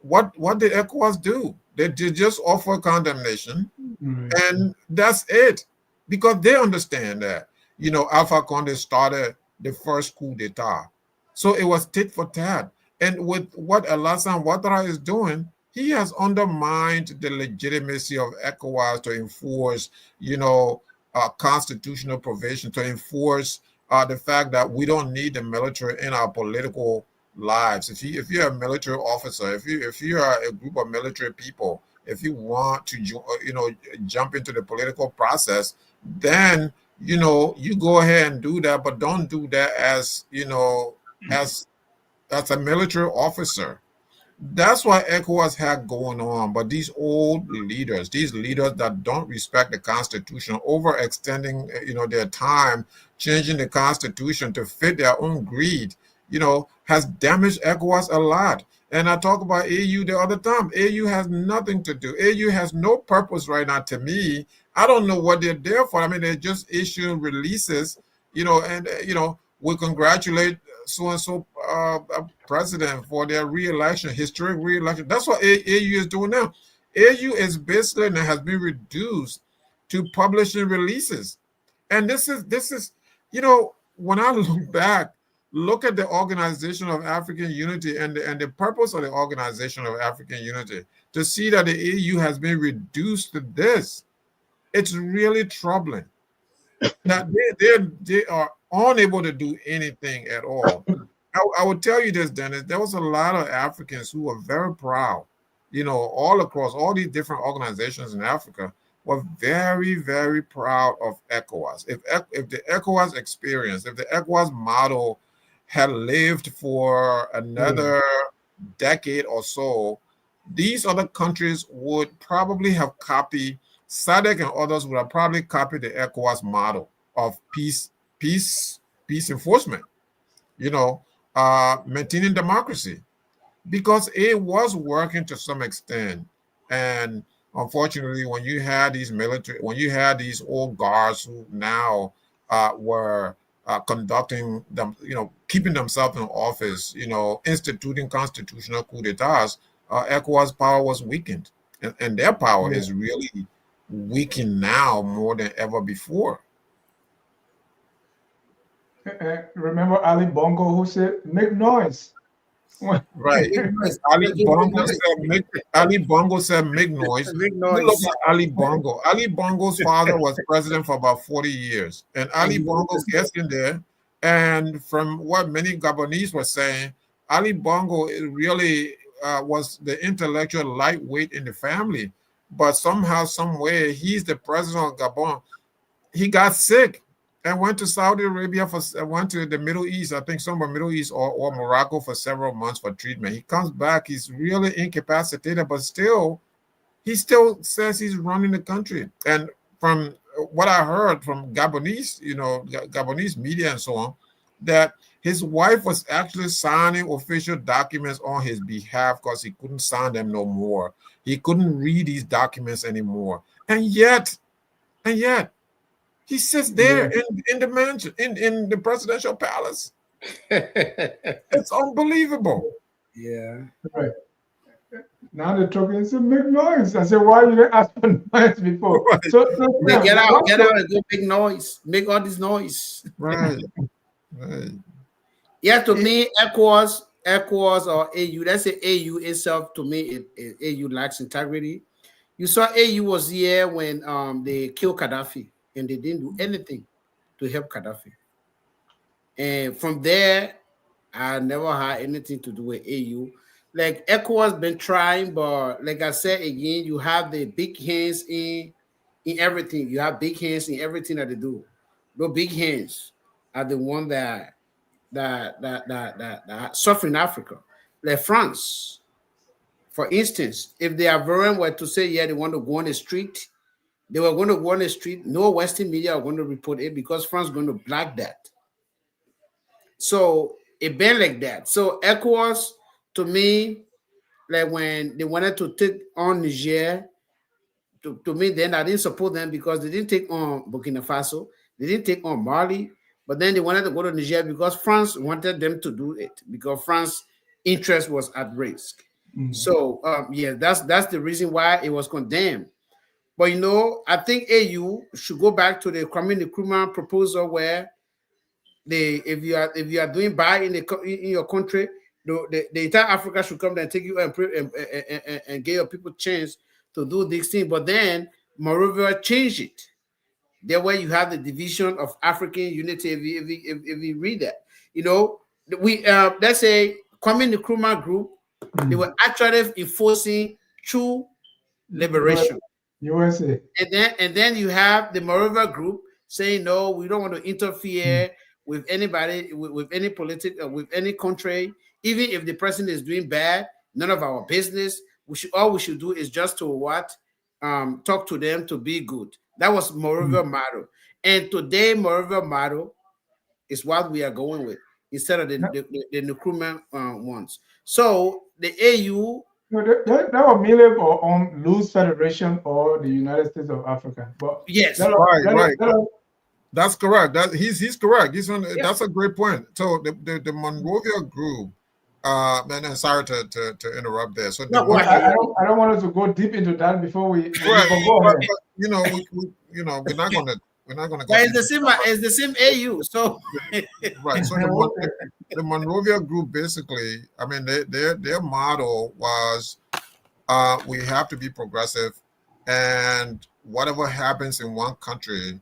What did ECOWAS do? They did just offer condemnation, and that's it, because they understand that Alpha Conde started the first coup d'etat, so it was tit for tat. And with what Alassane Ouattara is doing, he has undermined the legitimacy of ECOWAS to enforce, constitutional provision, to enforce the fact that we don't need the military in our political lives. If you're a military officer, if you are a group of military people, if you want to jump into the political process, then you go ahead and do that, but don't do that as as a military officer. That's what ECOWAS had going on. But these old leaders, these leaders that don't respect the Constitution, overextending their time, changing the Constitution to fit their own greed, has damaged ECOWAS a lot. And I talk about AU the other time. AU has nothing to do. AU has no purpose right now to me. I don't know what they're there for. I mean, they're just issuing releases, and, we congratulate so-and-so president for their re-election, historic re-election. That's what AU is doing now. AU is basically and has been reduced to publishing releases. And this is, when I look back, look at the Organization of African Unity and the purpose of the Organization of African Unity, to see that the AU has been reduced to this, it's really troubling. That they are unable to do anything at all. I would tell you this, Dennis, there was a lot of Africans who were very proud, all across all these different organizations in Africa were very, very proud of ECOWAS. If the ECOWAS experience, if the ECOWAS model had lived for another decade or so, these other countries would probably have copied, SADC and others would have probably copied the ECOWAS model of peace enforcement, maintaining democracy, because it was working to some extent. And unfortunately, when you had these old guards who now were conducting them, keeping themselves in office, instituting constitutional coup d'etats, ECOWAS power was weakened, and their power is really weakened now more than ever before. Remember Ali Bongo, who said, "Make noise." Right. Ali Bongo said, "Make noise." Big You noise. look at Ali Bongo. Ali Bongo's father was president for about 40 years. And Ali Bongo gets in there. And from what many Gabonese were saying, Ali Bongo really was the intellectual lightweight in the family. But somehow, some way, he's the president of Gabon. He got sick and went to Saudi Arabia went to the Middle East, I think somewhere Middle East or Morocco for several months for treatment. He comes back, he's really incapacitated, but he still says he's running the country. And from what I heard from Gabonese, Gabonese media and so on, that his wife was actually signing official documents on his behalf because he couldn't sign them no more. He couldn't read these documents anymore. And yet, he sits there in the mansion, in the presidential palace. It's unbelievable. Yeah. Right. Now they're talking, so make noise. I said, why you didn't ask for noise before? Right. So Like, get out Crossroads, and go make noise. Make all this noise. Right. Right. Yeah, to me, ECOWAS or AU, let's say AU itself, to me, AU lacks integrity. You saw AU was here when they killed Gaddafi and they didn't do anything to help Gaddafi. And from there, I never had anything to do with AU. Like ECOWAS been trying, but like I said again, you have the big hands in everything. You have big hands in everything that they do. Those big hands are the one that suffer in Africa. Like France, for instance, if the Ivorian were to say, yeah, they want to go on the street, they were going to go on the street. No Western media are going to report it because France is going to block that. So it been like that. So ECOWAS, to me, like when they wanted to take on Niger, to me, then I didn't support them because they didn't take on Burkina Faso, they didn't take on Mali, but then they wanted to go to Niger because France wanted them to do it because France interest was at risk. So yeah, that's the reason why it was condemned. But you know, I think AU should go back to the Kwame Nkrumah proposal where if you are doing bad in your country, the entire Africa should come there and take you and give your people chance to do this thing. But then moreover change it. There where you have the division of African unity. If you read that, you know, we let's say Kwame Nkrumah group, they were actually enforcing true liberation. USA. And then you have the Moreover group saying no, we don't want to interfere with anybody, with any political, with any country, even if the person is doing bad, none of our business. All we should do is just to what talk to them to be good. That was Moreover model, and today Moreover model is what we are going with instead of the Nkrumah ones. So the AU. No, that was merely for loose federation or the United States of Africa. But yes, right. That's correct. He's correct. That's a great point. So the Monrovia group, and sorry to interrupt there. So no, I don't want us to go deep into that before we go ahead. But, you know, we're not gonna go. But it's the same AU. So right. So the Monrovia group basically, I mean, their model was we have to be progressive, and whatever happens in one country,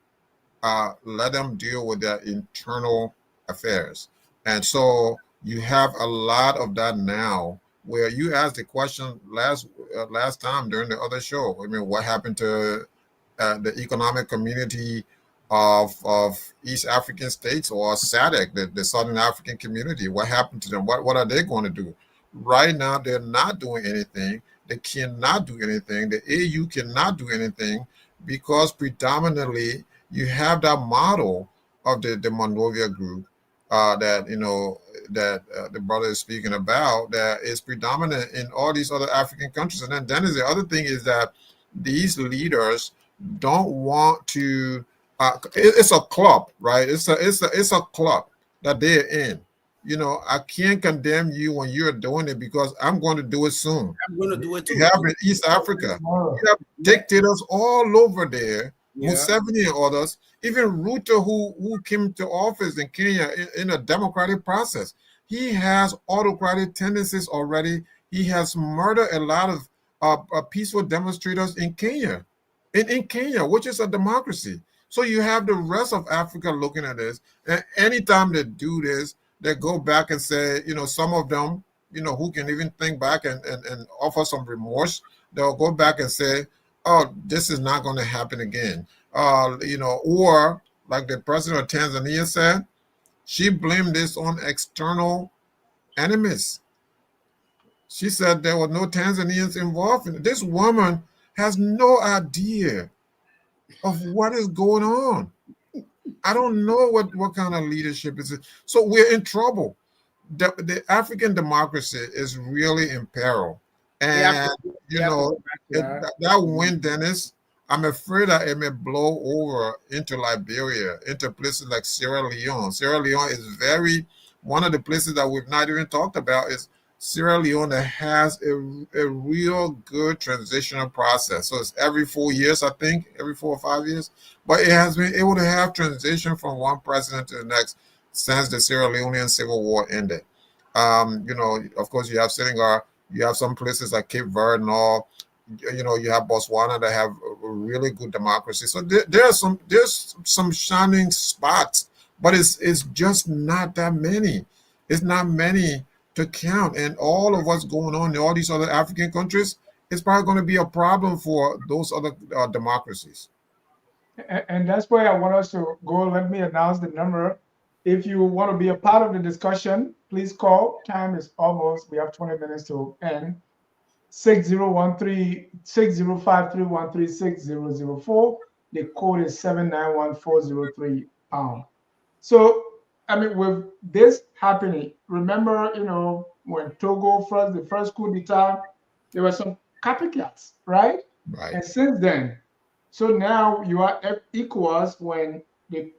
let them deal with their internal affairs. And so you have a lot of that now, where you asked the question last time during the other show. I mean, what happened to the economic community of East African states, or SADC, the Southern African community? What happened to them? What are they going to do? Right now, they're not doing anything. They cannot do anything. The AU cannot do anything because predominantly you have that model of the Monrovia group that the brother is speaking about, that is predominant in all these other African countries. And then is the other thing is that these leaders don't want to. It's a club, right? It's a club that they're in. You know, I can't condemn you when you're doing it because I'm going to do it soon. I'm going to do it too. You have in East Africa, you have dictators all over there. Museveni and others, even Ruto, who came to office in Kenya in a democratic process, he has autocratic tendencies already. He has murdered a lot of peaceful demonstrators in Kenya, in Kenya, which is a democracy. So you have the rest of Africa looking at this, and anytime they do this, they go back and say, you know, some of them, you know, who can even think back and offer some remorse, they'll go back and say, oh, this is not going to happen again. You know, or like the president of Tanzania said, she blamed this on external enemies. She said there were no Tanzanians involved in it. This woman has no idea of what is going on. I don't know what kind of leadership is it. So we're in trouble. The African democracy is really in peril. We have And, to, we you have to know, go back to that. that wind, Dennis, I'm afraid that it may blow over into Liberia, into places like Sierra Leone. Sierra Leone is one of the places that we've not even talked about is Sierra Leone that has a real good transitional process. So it's every 4 years, I think, every 4 or 5 years. But it has been able to have transition from one president to the next since the Sierra Leonean Civil War ended. Of course, you have Senegal, you have some places like Cape Verde and all. You have Botswana that have a really good democracy. So there's some shining spots, but it's just not that many. It's not many to count, and all of what's going on in all these other African countries is probably going to be a problem for those other democracies. And that's where I want us to go. Let me announce the number. If you want to be a part of the discussion, please call. Time is almost, we have 20 minutes to end. 6013-6053-136-004. The code is 791-403 #. So, I mean, with this happening, remember, when Togo the first coup d'etat, there were some copycats, right? Right. And since then, so now you are ECOWAS. When the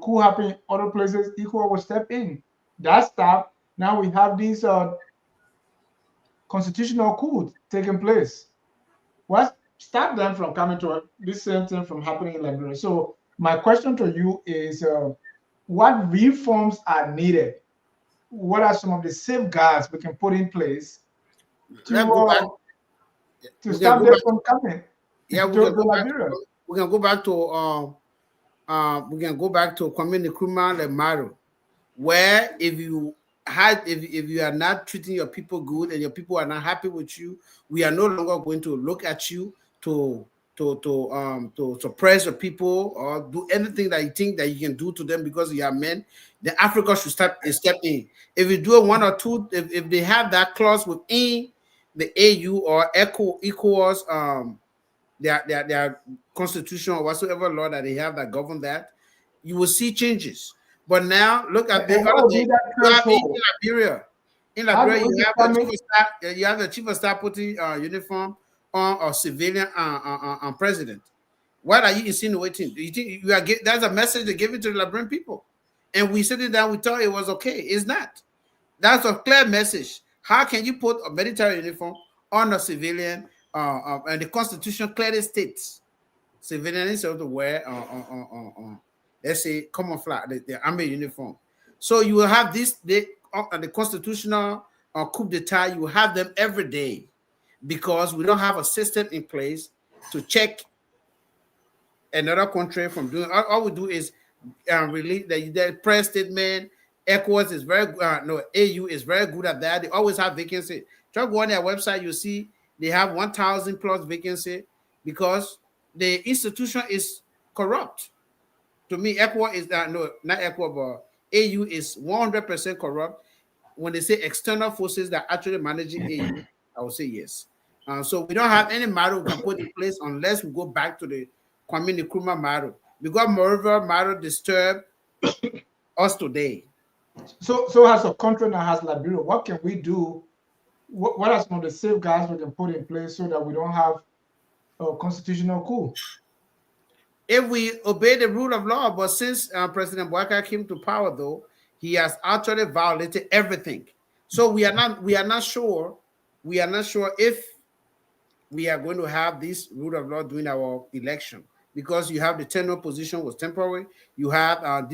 coup happened other places, ECOWAS will step in. That stopped. Now we have these constitutional coups taking place. What stopped them from coming to this same thing from happening in Liberia? So my question to you is, what reforms are needed? What are some of the safeguards we can put in place Let's to go back. stop them from coming Yeah, to Liberia? we can go back to Kwame Nkrumah and Maro, where if you are not treating your people good and your people are not happy with you, we are no longer going to look at you to suppress your people or do anything that you think that you can do to them because you are men. Then Africa should step in. If you do one or two, if they have that clause within the AU or ECOWAS, their constitution or whatsoever law that they have that govern that, you will see changes. But now look at the other thing. You have in Liberia. In Liberia, you have the chief of staff putting uniform on a civilian on president. What are you insinuating? Do you think that's a message they give it to the Liberian people? And we sitting down, we thought it was okay. It's not. That's a clear message. How can you put a military uniform on a civilian? And the Constitution clearly states civilians is to wear let's say camouflage, the army uniform. So you will have the constitutional coup d'etat. You will have them every day because we don't have a system in place to check another country from doing. All we do is release the press statement. ECOWAS is AU is very good at that. They always have vacancy. Try to go on their website, you see they have 1,000 plus vacancy because the institution is corrupt. To me, ECOWAS is not ECOWAS, but AU is 100% corrupt. When they say external forces that actually managing AU, I would say yes. So we don't have any model we can put in place unless we go back to the Kwame Nkrumah model. Because moreover, model disturbed us today. So as a country that has Liberia, what can we do? What are some of the safeguards we can put in place so that we don't have a constitutional coup? If we obey the rule of law, but since President Bouaka came to power, though, he has actually violated everything. So we are not sure if we are going to have this rule of law during our election, because you have the tenure position was temporary. You have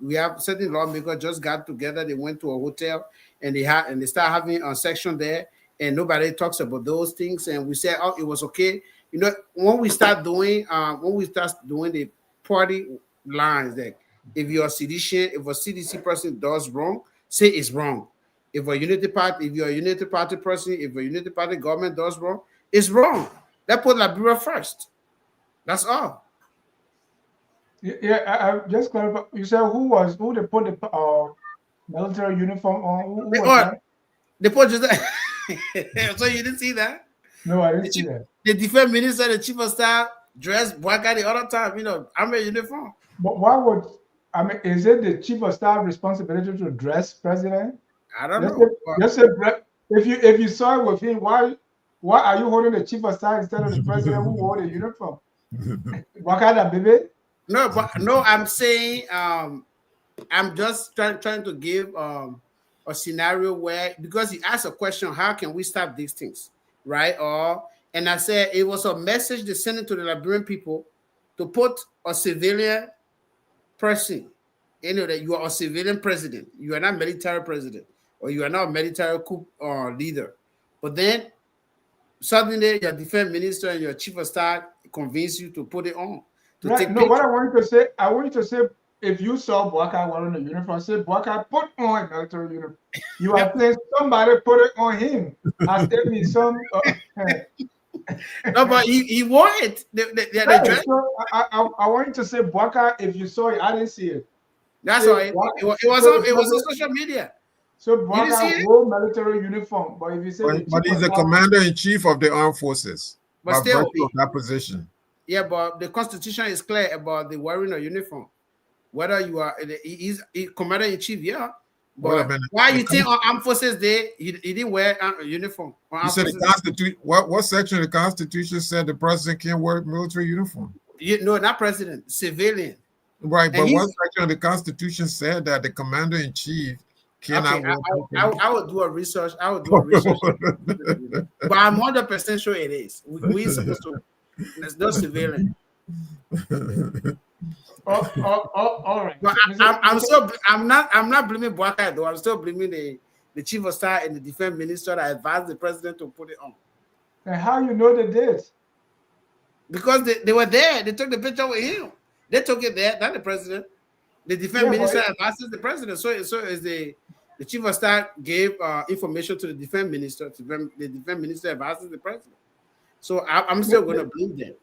we have certain lawmakers just got together. They went to a hotel and they start having a section there, and nobody talks about those things. And we said, oh, it was okay. When we start doing the party lines, that if you're a sedition, if a CDC person does wrong, say it's wrong. If you're a unity party person, if a unity party government does wrong, it's wrong. Let's put Liberia first. That's all. Yeah, I just clarify. You said who they put the military uniform on? Who was that? They put just so you didn't see that? No, I didn't see that. The defense minister, the chief of staff, dress Bwaka the other time. I'm a uniform. But why would, I mean, is it the chief of staff responsibility to dress president? I don't Just say, know. But just say, if you saw it with him, why are you holding the chief of staff instead of the president who wore the uniform? What kind of baby? no, I'm saying I'm just trying to give a scenario where, because he asked a question, how can we stop these things, right? And I said it was a message they sent it to the Liberian people to put a civilian person, that you are a civilian president, you are not military president, or you are not a military coup leader. But then suddenly your defense minister and your chief of staff convince you to put it on, to Right. take No, what pictures. I want you to say, if you saw Bwaka wearing a uniform, say Bwaka put on a military uniform. You are saying somebody put it on him as if he's some. No, but he wore it. The Right. dress. So I want you to say Bwaka. If you saw it, I didn't see it. That's Say why it was on social media. So You didn't see Bwaka it? wore military uniform, but if you say the But chief he's of the staff, commander-in-chief of the armed forces But by still, virtue of that position. yeah, but the constitution is clear about the wearing of uniform. Whether you are he's commander in chief, yeah. Wait a But minute. why you think on Armed Forces Day he didn't wear a uniform? On You Armed said the Forces Day? Constitution. What section of the Constitution said the president can't wear military uniform? No, not president, civilian. Right, And but what he's section of the Constitution said that the commander-in-chief cannot okay. wear I will do a research. I will do a research. But I'm 100% sure it is. We're supposed to. There's no civilian. all right. But I'm not blaming Bwaka though. I'm still blaming the chief of staff and the defense minister that advised the president to put it on. And how you know they did? Because they were there. They took the picture with him. They took it there, not the president. The defense Yeah, minister but advises the president. So is the chief of staff gave information to the defense minister. The defense minister advises the president. So I'm still going to blame them.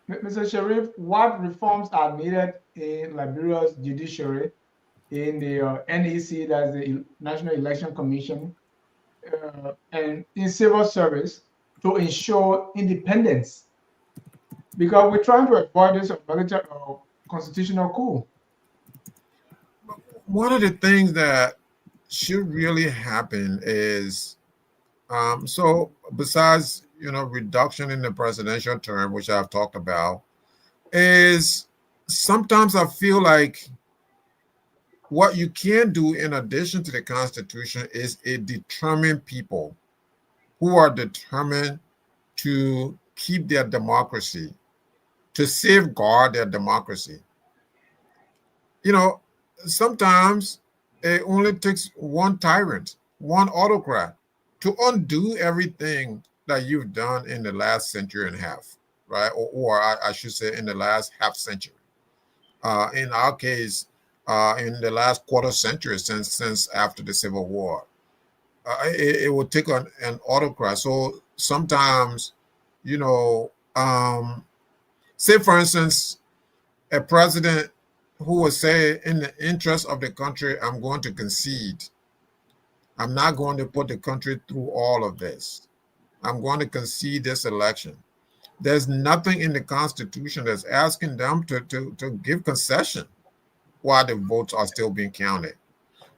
Mr. Sharif, what reforms are needed in Liberia's judiciary, in the NEC, that's the National Election Commission, and in civil service to ensure independence? Because we're trying to avoid this military constitutional coup. One of the things that should really happen is so besides reduction in the presidential term, which I've talked about, is sometimes I feel like what you can do in addition to the Constitution is a determined people who are determined to keep their democracy, to safeguard their democracy. Sometimes it only takes one tyrant, one autocrat to undo everything that you've done in the last century and a half, right? Or I should say in the last half century. In our case, in the last quarter century since after the Civil War. It would take an autocrat. So sometimes, say for instance, a president who would say, in the interest of the country, I'm going to concede. I'm not going to put the country through all of this. I'm going to concede this election. There's nothing in the Constitution that's asking them to give concession while the votes are still being counted.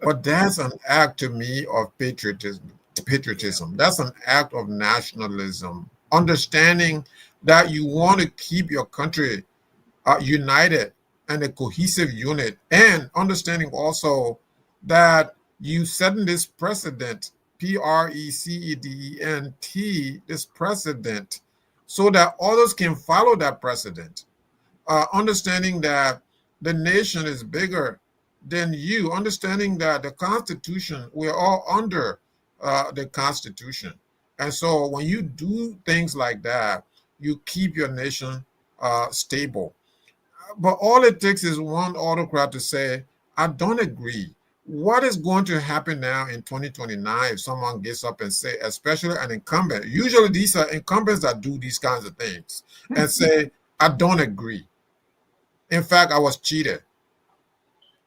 But that's an act to me of patriotism. That's an act of nationalism, understanding that you want to keep your country united and a cohesive unit, and understanding also that you setting this precedent, PRECEDENT, this precedent, so that others can follow that precedent. Understanding that the nation is bigger than you, understanding that the Constitution, we're all under the Constitution. And so when you do things like that, you keep your nation stable. But all it takes is one autocrat to say, I don't agree. What is going to happen now in 2029 if someone gets up and say, especially an incumbent, usually these are incumbents that do these kinds of things, and say, I don't agree. In fact, I was cheated.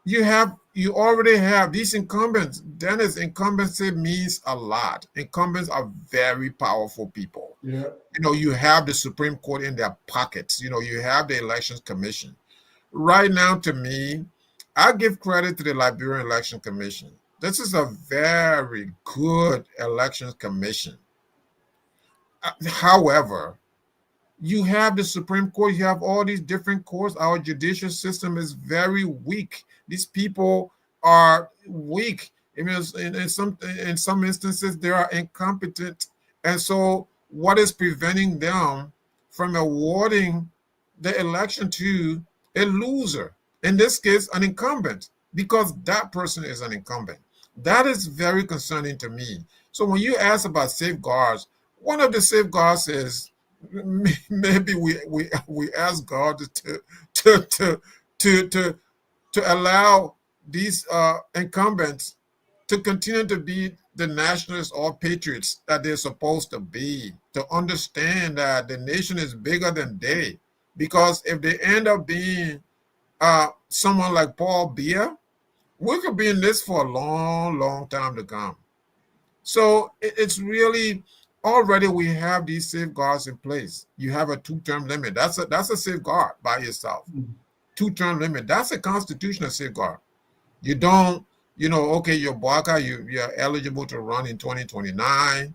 you already have these incumbents. Dennis, incumbency means a lot. Incumbents are very powerful people. Yeah. You have the Supreme Court in their pockets. You have the Elections Commission. Right now, to me, I give credit to the Liberian Election Commission. This is a very good elections commission. However, you have the Supreme Court, you have all these different courts. Our judicial system is very weak. These people are weak. I mean, in some instances, they are incompetent. And so, what is preventing them from awarding the election to a loser? In this case, an incumbent, because that person is an incumbent. That is very concerning to me. So, when you ask about safeguards, one of the safeguards is maybe we ask God to to to to to allow these incumbents to continue to be the nationalists or patriots that they're supposed to be, to understand that the nation is bigger than they. Because if they end up being someone like Paul Biya, we could be in this for a long, long time to come. So it's really already we have these safeguards in place. You have a 2-term limit. That's a safeguard by itself. 2-term limit. That's a constitutional safeguard. You don't, okay, you're Baka, you're eligible to run in 2029,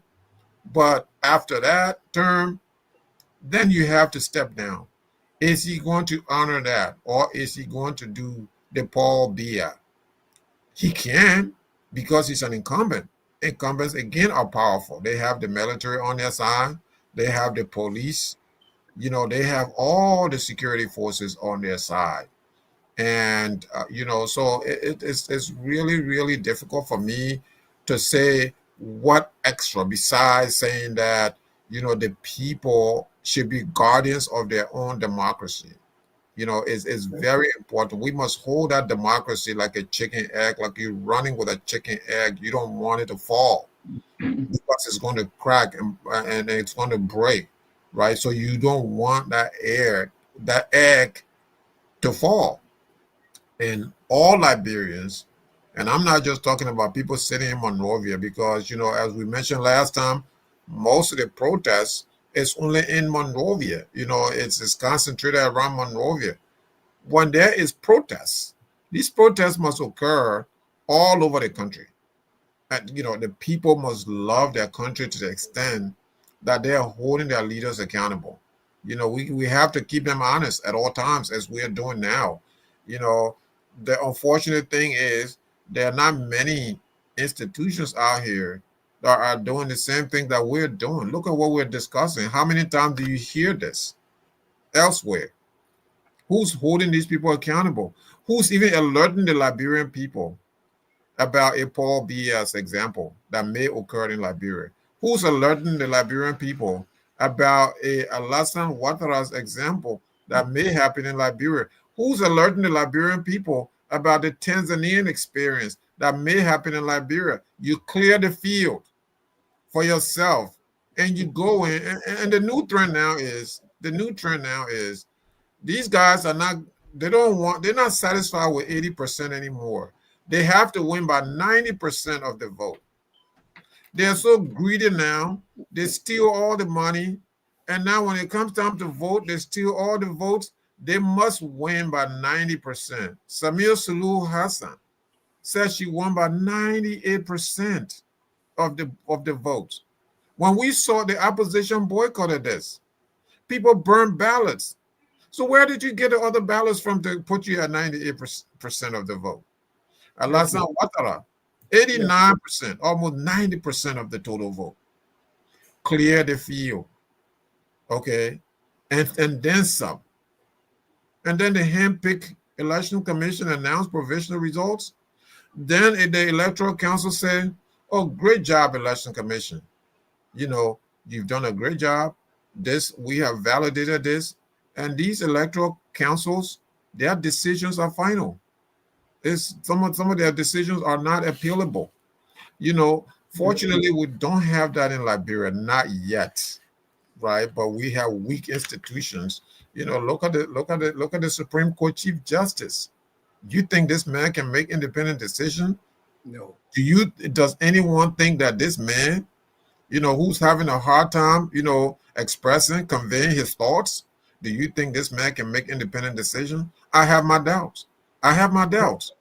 but after that term, then you have to step down. Is he going to honor that, or is he going to do the Paul Biya? He can, because he's an incumbent. Incumbents, again, are powerful. They have the military on their side. They have the police. They have all the security forces on their side. And, so it's really, really difficult for me to say what extra besides saying that, the people should be guardians of their own democracy. Is very important. We must hold that democracy like a chicken egg, like you're running with a chicken egg. You don't want it to fall because it's going to crack and it's going to break, right? So you don't want that egg to fall. And all Liberians, and I'm not just talking about people sitting in Monrovia, because as we mentioned last time, most of the protests is only in Monrovia. It's concentrated around Monrovia. When there is protests, these protests must occur all over the country. And the people must love their country to the extent that they are holding their leaders accountable. We have to keep them honest at all times, as we are doing now. The unfortunate thing is there are not many institutions out here that are doing the same thing that we're doing. Look at what we're discussing. How many times do you hear this elsewhere? Who's holding these people accountable? Who's even alerting the Liberian people about a Paul Biya's example that may occur in Liberia? Who's alerting the Liberian people about a Alassane Ouattara's example that may happen in Liberia? Who's alerting the Liberian people about the Tanzanian experience that may happen in Liberia? You clear the field for yourself and you go in. And the new trend now is these guys they're not satisfied with 80% anymore. They have to win by 90% of the vote. They're so greedy now. They steal all the money. And now when it comes time to vote, they steal all the votes. They must win by 90%. Samir Suluhu Hassan says she won by 98% of the votes. When we saw the opposition boycotted this, people burned ballots. So where did you get the other ballots from to put you at 98% of the vote? Alassane Ouattara, 89%, almost 90% of the total vote. Clear the field. Okay. And then some. And then the handpicked election commission announced provisional results. Then the electoral council said, oh, great job, election commission. You've done a great job. We have validated this. And these electoral councils, their decisions are final. Some of their decisions are not appealable. Fortunately, we don't have that in Liberia, not yet, right? But we have weak institutions. Look at the Supreme Court Chief Justice. You think this man can make independent decision? No. Does anyone think that this man, who's having a hard time, expressing, conveying his thoughts, do you think this man can make independent decision? I have my doubts. I have my doubts.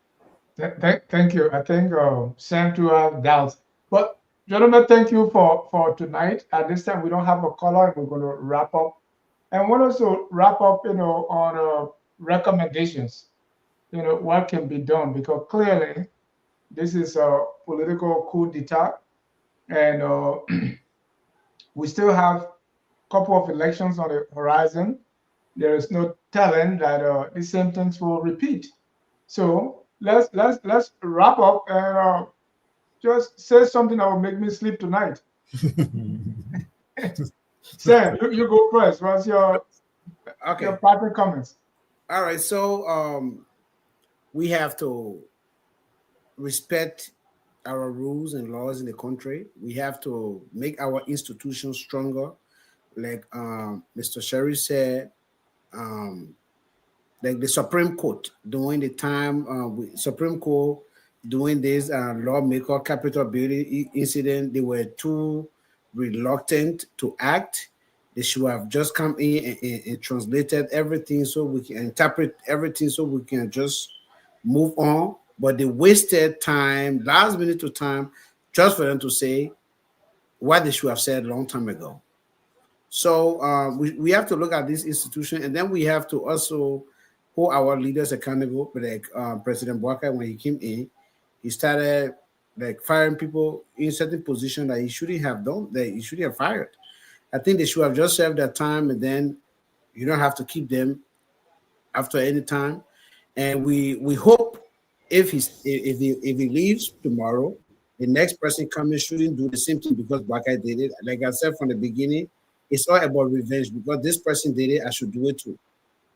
Thank you. I think Sam too have doubts. But gentlemen, thank you for tonight. At this time, we don't have a caller. We're going to wrap up. And I want us to wrap up, on recommendations. What can be done, because clearly this is a political coup d'etat, and we still have a couple of elections on the horizon. There is no telling that the same things will repeat. So let's wrap up and just say something that will make me sleep tonight. Sam, you go first. What's your Okay. parting comments? All right. So we have to respect our rules and laws in the country. We have to make our institutions stronger. Like Mr. Sherry said, um, like the Supreme Court during the time Supreme Court doing this lawmaker Capitol building incident, they were too reluctant to act. They should have just come in and translated everything so we can interpret everything so we can just move on. But they wasted time, last minute of time, just for them to say what they should have said a long time ago. So we have to look at this institution, and then we have to also hold our leaders accountable. Like President Bwaka, when he came in, he started like firing people in certain position that he shouldn't have done, that he shouldn't have fired. I think they should have just served their time, and then you don't have to keep them after any time. And we hope if he leaves tomorrow, the next person coming shouldn't do the same thing because Baka did it. Like I said from the beginning, it's all about revenge because this person did it, I should do it too.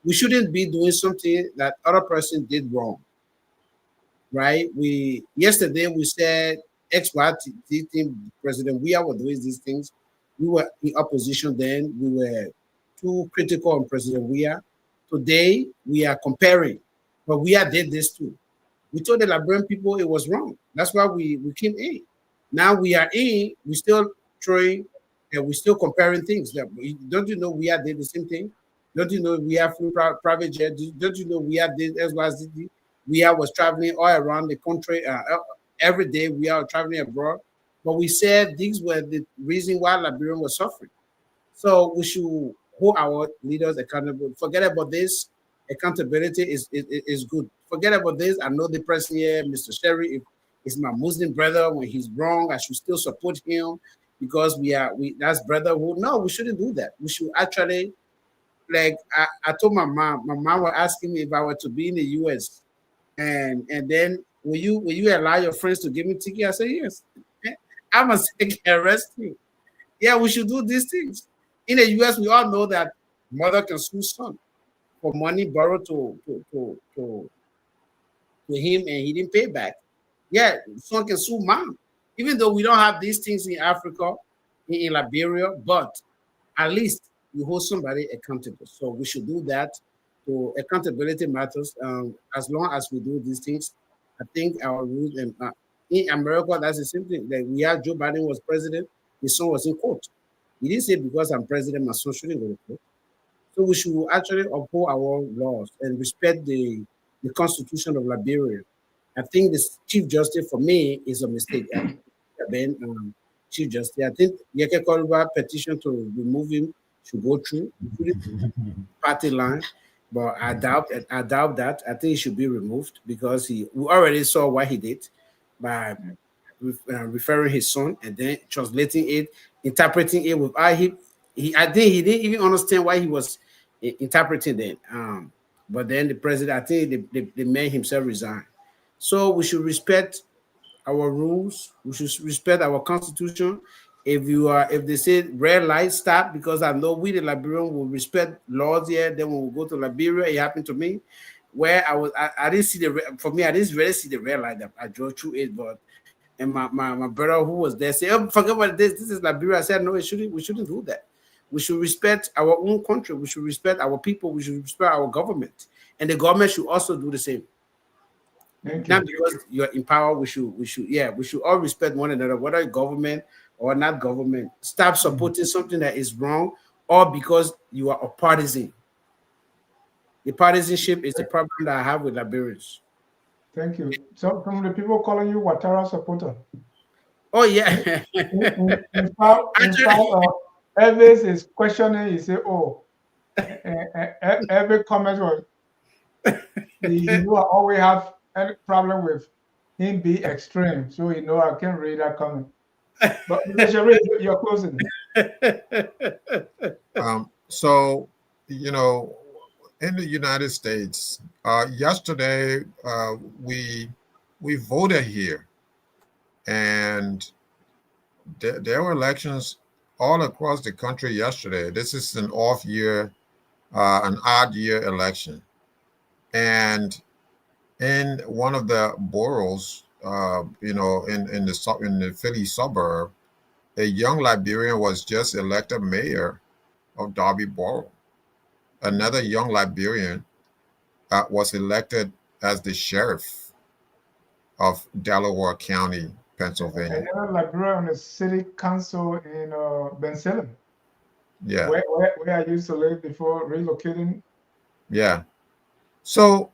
We shouldn't be doing something that other person did wrong, right? We yesterday we said X Y Z thing, President we are doing these things. We were in opposition then. We were too critical on President Weah. Today we are comparing, but Weah did this too. We told the Liberian people it was wrong. That's why we came in. Now we are in. We still trying, and we still comparing things. Don't you know we are did the same thing? Don't you know we have private jet? Don't you know we are did as well as we are was traveling all around the country every day. We are traveling abroad, but we said these were the reason why Liberian was suffering. So we should hold our leaders accountable. Forget about this. Accountability is good. Forget about this. I know the person here, Mr. Sherry, if it's my Muslim brother, when he's wrong, I should still support him because we that's brotherhood. No, we shouldn't do that. We should actually like I told my mom was asking me if I were to be in the US and then will you allow your friends to give me ticket? I said yes. I'm a second arrest you. Yeah, we should do these things. In the US, we all know that mother can sue son for money borrowed to him and he didn't pay back. Yeah, son can sue mom. Even though we don't have these things in Africa, in Liberia, but at least you hold somebody accountable. So we should do that. So accountability matters. As long as we do these things, I think our rules and in America, that's the same thing. Like we had Joe Biden was president, his son was in court. He didn't say because I'm president, my son shouldn't go to court. So we should actually uphold our laws and respect the Constitution of Liberia. I think the Chief Justice for me is a mistake. Ben, Chief Justice, I think Yeke Koruba petition to remove him should go through party line, but I doubt that. I think he should be removed because we already saw what he did by referring his son and then translating it, interpreting it with I think he didn't even understand why he was interpreting it. But then the president, I think the man himself resigned. So we should respect our rules. We should respect our constitution. If they say red light stop, because I know we the Liberian will respect laws here. Then when we go to Liberia, it happened to me where I didn't see for me I didn't really see the red light that I drove through it, but and my brother who was there said, "Oh, forget about this. This is Liberia." I said, "No, we shouldn't do that. We should respect our own country. We should respect our people. We should respect our government, and the government should also do the same." Thank Not you. because you're in power, we should all respect one another, whether government or not government. Stop supporting something that is wrong, or because you are a partisan. The partisanship is the problem that I have with Liberians. Thank you. So from the people calling you Ouattara supporter. Oh yeah. In fact, Actually, Elvis is questioning. He say, "Oh, every comment was he know I always have any problem with him be extreme, so you know I can't read that comment." But Mr. Sharif, you're closing. So, you know, in the United States, yesterday we voted here, and there were elections all across the country yesterday. This is an off year, an odd year election, and in one of the boroughs, in the Philly suburb, a young Liberian was just elected mayor of Darby Borough. Another young Liberian was elected as the sheriff of Delaware County, Pennsylvania. Another Liberia on the city council in Ben Salem, Yeah, where I used to live before relocating. yeah. So,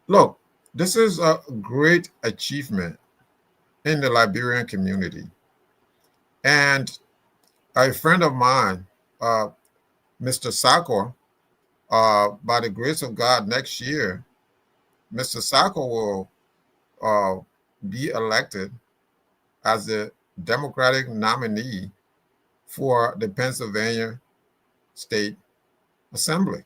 look, this is a great achievement in the Liberian community. And a friend of mine, uh, Mr. Sako, by the grace of God, next year, Mr. Sako will uh, be elected as the Democratic nominee for the Pennsylvania State Assembly.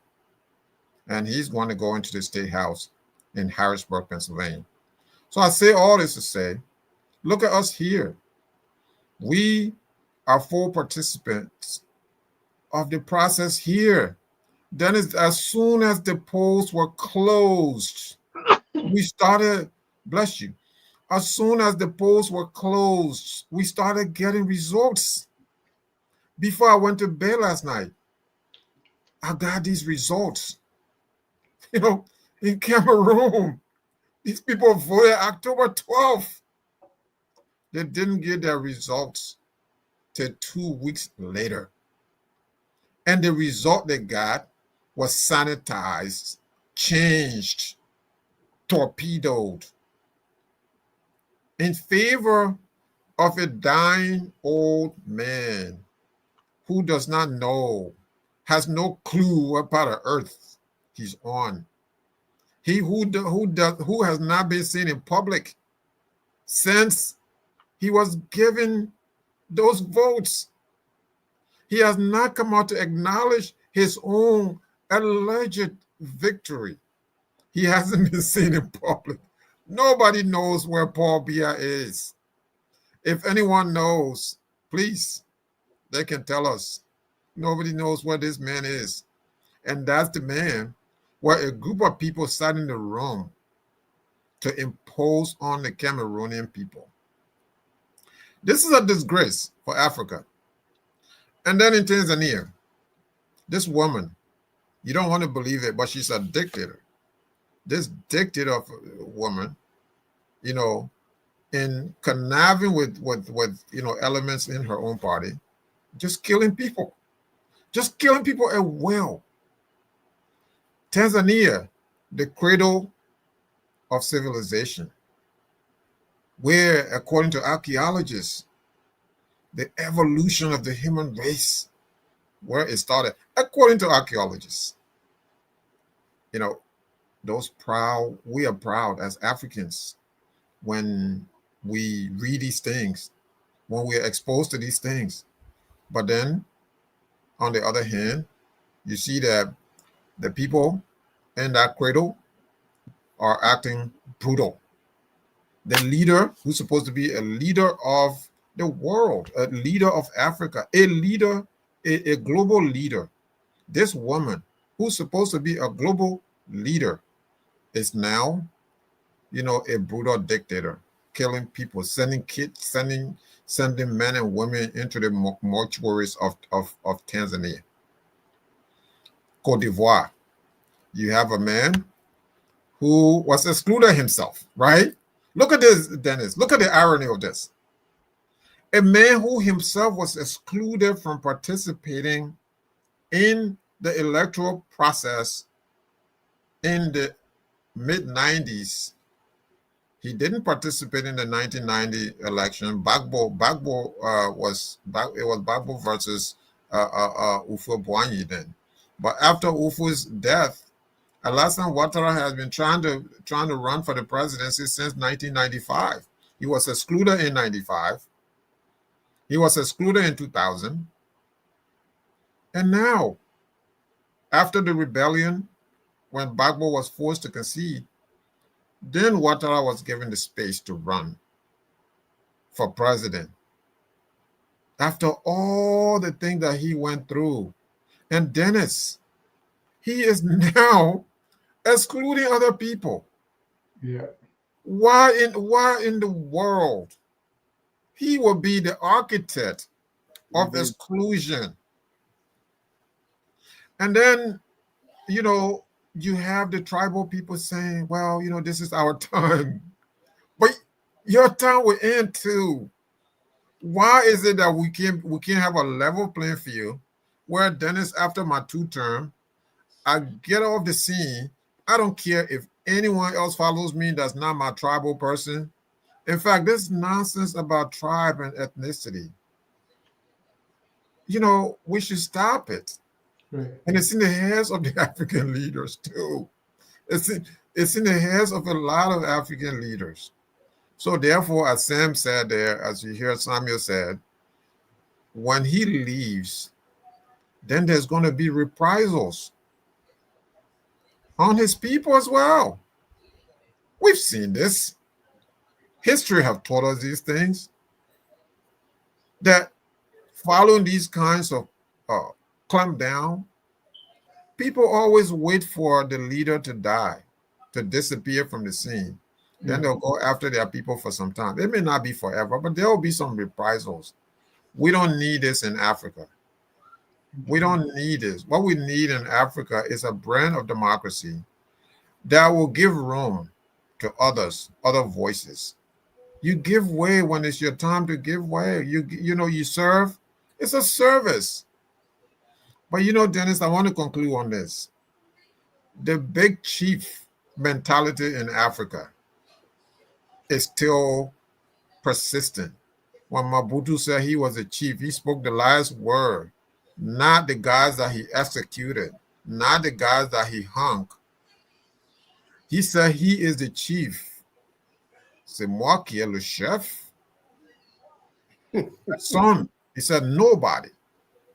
And he's going to go into the State House in Harrisburg, Pennsylvania. So I say all this to say, look at us here. We are full participants of the process here. Then, as soon as the polls were closed, we started, bless you, as soon as the polls were closed, we started getting results. Before I went to bed last night, I got these results. In Cameroon, these people voted October 12th. They didn't get their results till 2 weeks later. And the result they got was sanitized, changed, torpedoed in favor of a dying old man who does not know, has no clue what part of earth he's on. He who has not been seen in public since he was given those votes. He has not come out to acknowledge his own alleged victory. He hasn't been seen in public. Nobody knows where Paul Biya is. If anyone knows, please, they can tell us. Nobody knows where this man is. And that's the man where a group of people sat in the room to impose on the Cameroonian people. This is a disgrace for Africa. And then in Tanzania, this woman, you don't want to believe it, but she's a dictator. This dictator woman, in conniving with elements in her own party, just killing people at will. Tanzania, the cradle of civilization, where, according to archaeologists, the evolution of the human race, where it started, according to archaeologists, we are proud as Africans when we read these things, when we are exposed to these things. But then, on the other hand, you see that the people in that cradle are acting brutal. The leader, who's supposed to be a leader of the world, a leader of Africa, a leader, a global leader, this woman, who's supposed to be a global leader, is now, a brutal dictator, killing people, sending kids, sending men and women into the mortuaries of Tanzania. Cote d'Ivoire, you have a man who was excluded himself, right? Look at this, Dennis. Look at the irony of this. A man who himself was excluded from participating in the electoral process in the mid 90s. He didn't participate in the 1990 election. Bagbo it was Bagbo versus Ufo Boigny then. But after Ufo's death, Alassane Ouattara has been trying to run for the presidency since 1995. He was excluded in 95. He was excluded in 2000. And now, after the rebellion, when Bagbo was forced to concede, then Ouattara was given the space to run for president. After all the things that he went through. And Dennis, he is now excluding other people. Yeah. Why in the world? He will be the architect of exclusion. And then, you have the tribal people saying, well, this is our time. But your time will end too. Why is it that we can't have a level playing field where Dennis, after my 2 term, I get off the scene. I don't care if anyone else follows me that's not my tribal person. In fact, this nonsense about tribe and ethnicity, we should stop it. Right. And it's in the hands of the African leaders too. It's in the hands of a lot of African leaders. So therefore, as Sam said there, as you hear Samuel said, when he leaves, then there's going to be reprisals on his people as well. We've seen this. History have taught us these things, that following these kinds of clamp down, people always wait for the leader to die, to disappear from the scene. Then they'll go after their people for some time. It may not be forever, but there will be some reprisals. We don't need this in Africa. We don't need this. What we need in Africa is a brand of democracy that will give room to others, other voices. You give way when it's your time to give way. You serve. It's a service. But Dennis, I want to conclude on this. The big chief mentality in Africa is still persistent. When Mobutu said he was a chief, he spoke the last word, not the guys that he executed, not the guys that he hung. He said he is the chief. C'est moi qui est le chef. Son, he said, nobody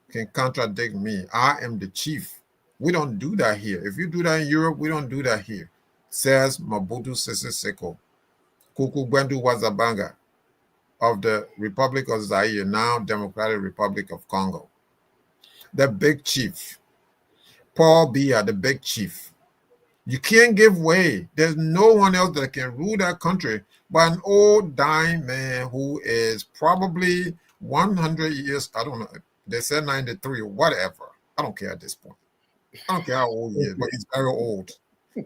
can contradict me. I am the chief. We don't do that here. If you do that in Europe, we don't do that here, says Mobutu Sese Seko, Kuku Gwendu Wazabanga of the Republic of Zaire, now Democratic Republic of Congo. The big chief. Paul Biya, the big chief. You can't give way. There's no one else that can rule that country but an old dying man who is probably 100 years, I don't know, they said 93 or whatever. I don't care at this point. I don't care how old he is, but he's very old.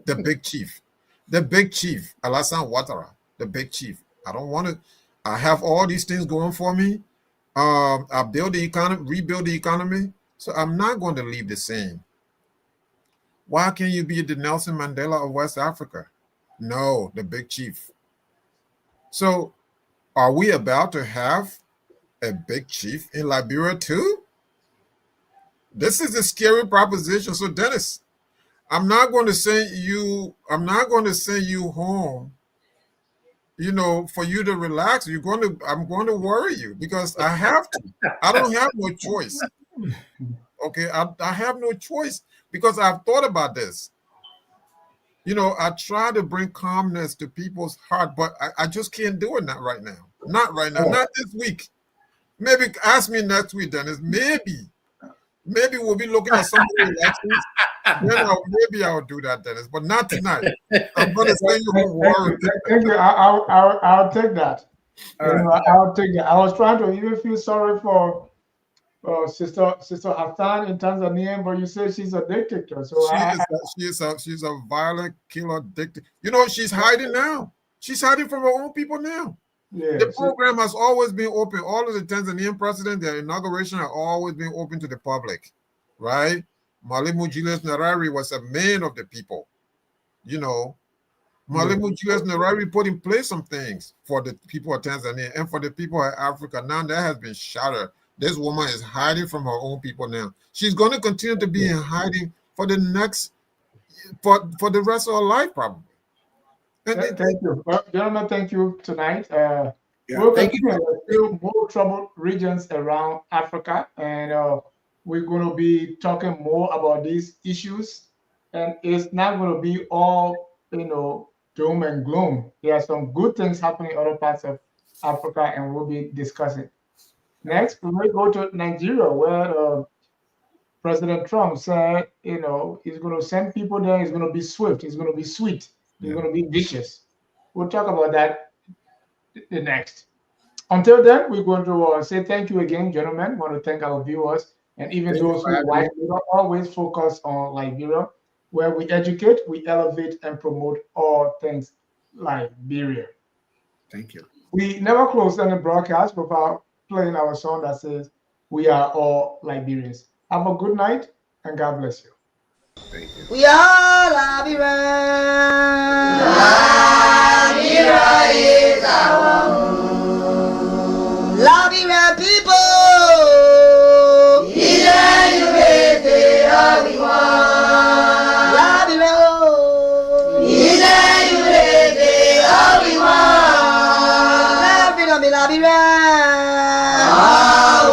The big chief. The big chief, Alassane Ouattara, the big chief. I have all these things going for me. I build the economy, rebuild the economy. So I'm not going to leave the same. Why can't you be the Nelson Mandela of West Africa? No, the big chief. So are we about to have a big chief in Liberia too? This is a scary proposition. So Dennis, I'm not going to send you home, for you to relax. I'm going to worry you because I have to. I don't have no choice. Okay, I have no choice because I've thought about this. I try to bring calmness to people's heart, but I just can't do it right now. Not right now. Not this week. Maybe ask me next week, Dennis. Maybe we'll be looking at some of the elections. Then maybe I'll do that, Dennis, but not tonight. I'm going to send you home worried. Thank you. I'll take that. I'll take that. I was trying to even feel sorry for Sister Hassan in Tanzania, but you say she's a dictator. So She's a violent killer dictator. You know, she's hiding now. She's hiding from her own people now. yeah, The program has always been open. All of the Tanzanian presidents, their inauguration have always been open to the public, right? Mwalimu Julius Nyerere was a man of the people, you know. Mwalimu Julius Nyerere put in place some things for the people of Tanzania and for the people of Africa. Now that has been shattered. This woman is hiding from her own people now. She's going to continue to be in hiding for the next, for the rest of her life, probably. Thank you. Well, gentlemen, thank you tonight. Yeah, We'll thank continue you. with still more troubled regions around Africa, and we're going to be talking more about these issues. And it's not going to be all, doom and gloom. There are some good things happening in other parts of Africa, and we'll be discussing. Next, we may go to Nigeria, where President Trump said, he's going to send people there. He's going to be swift. He's going to be sweet. He's going to be vicious. We'll talk about that the next. Until then, we're going to say thank you again, gentlemen. I want to thank our viewers and even Thank you those for who having watch. me. We don't always focus on Liberia, where we educate, we elevate, and promote all things Liberia. Thank you. We never close any broadcast without playing our song that says, "We are all Liberians." Have a good night, and God bless you. Thank you. We are Liberians. Liberia is our home. Liberian people. Ilẹ̀ Yorùbá all we want. Liberia. Ilẹ̀ Yorùbá all we want. Liberia be Liberian. Oh,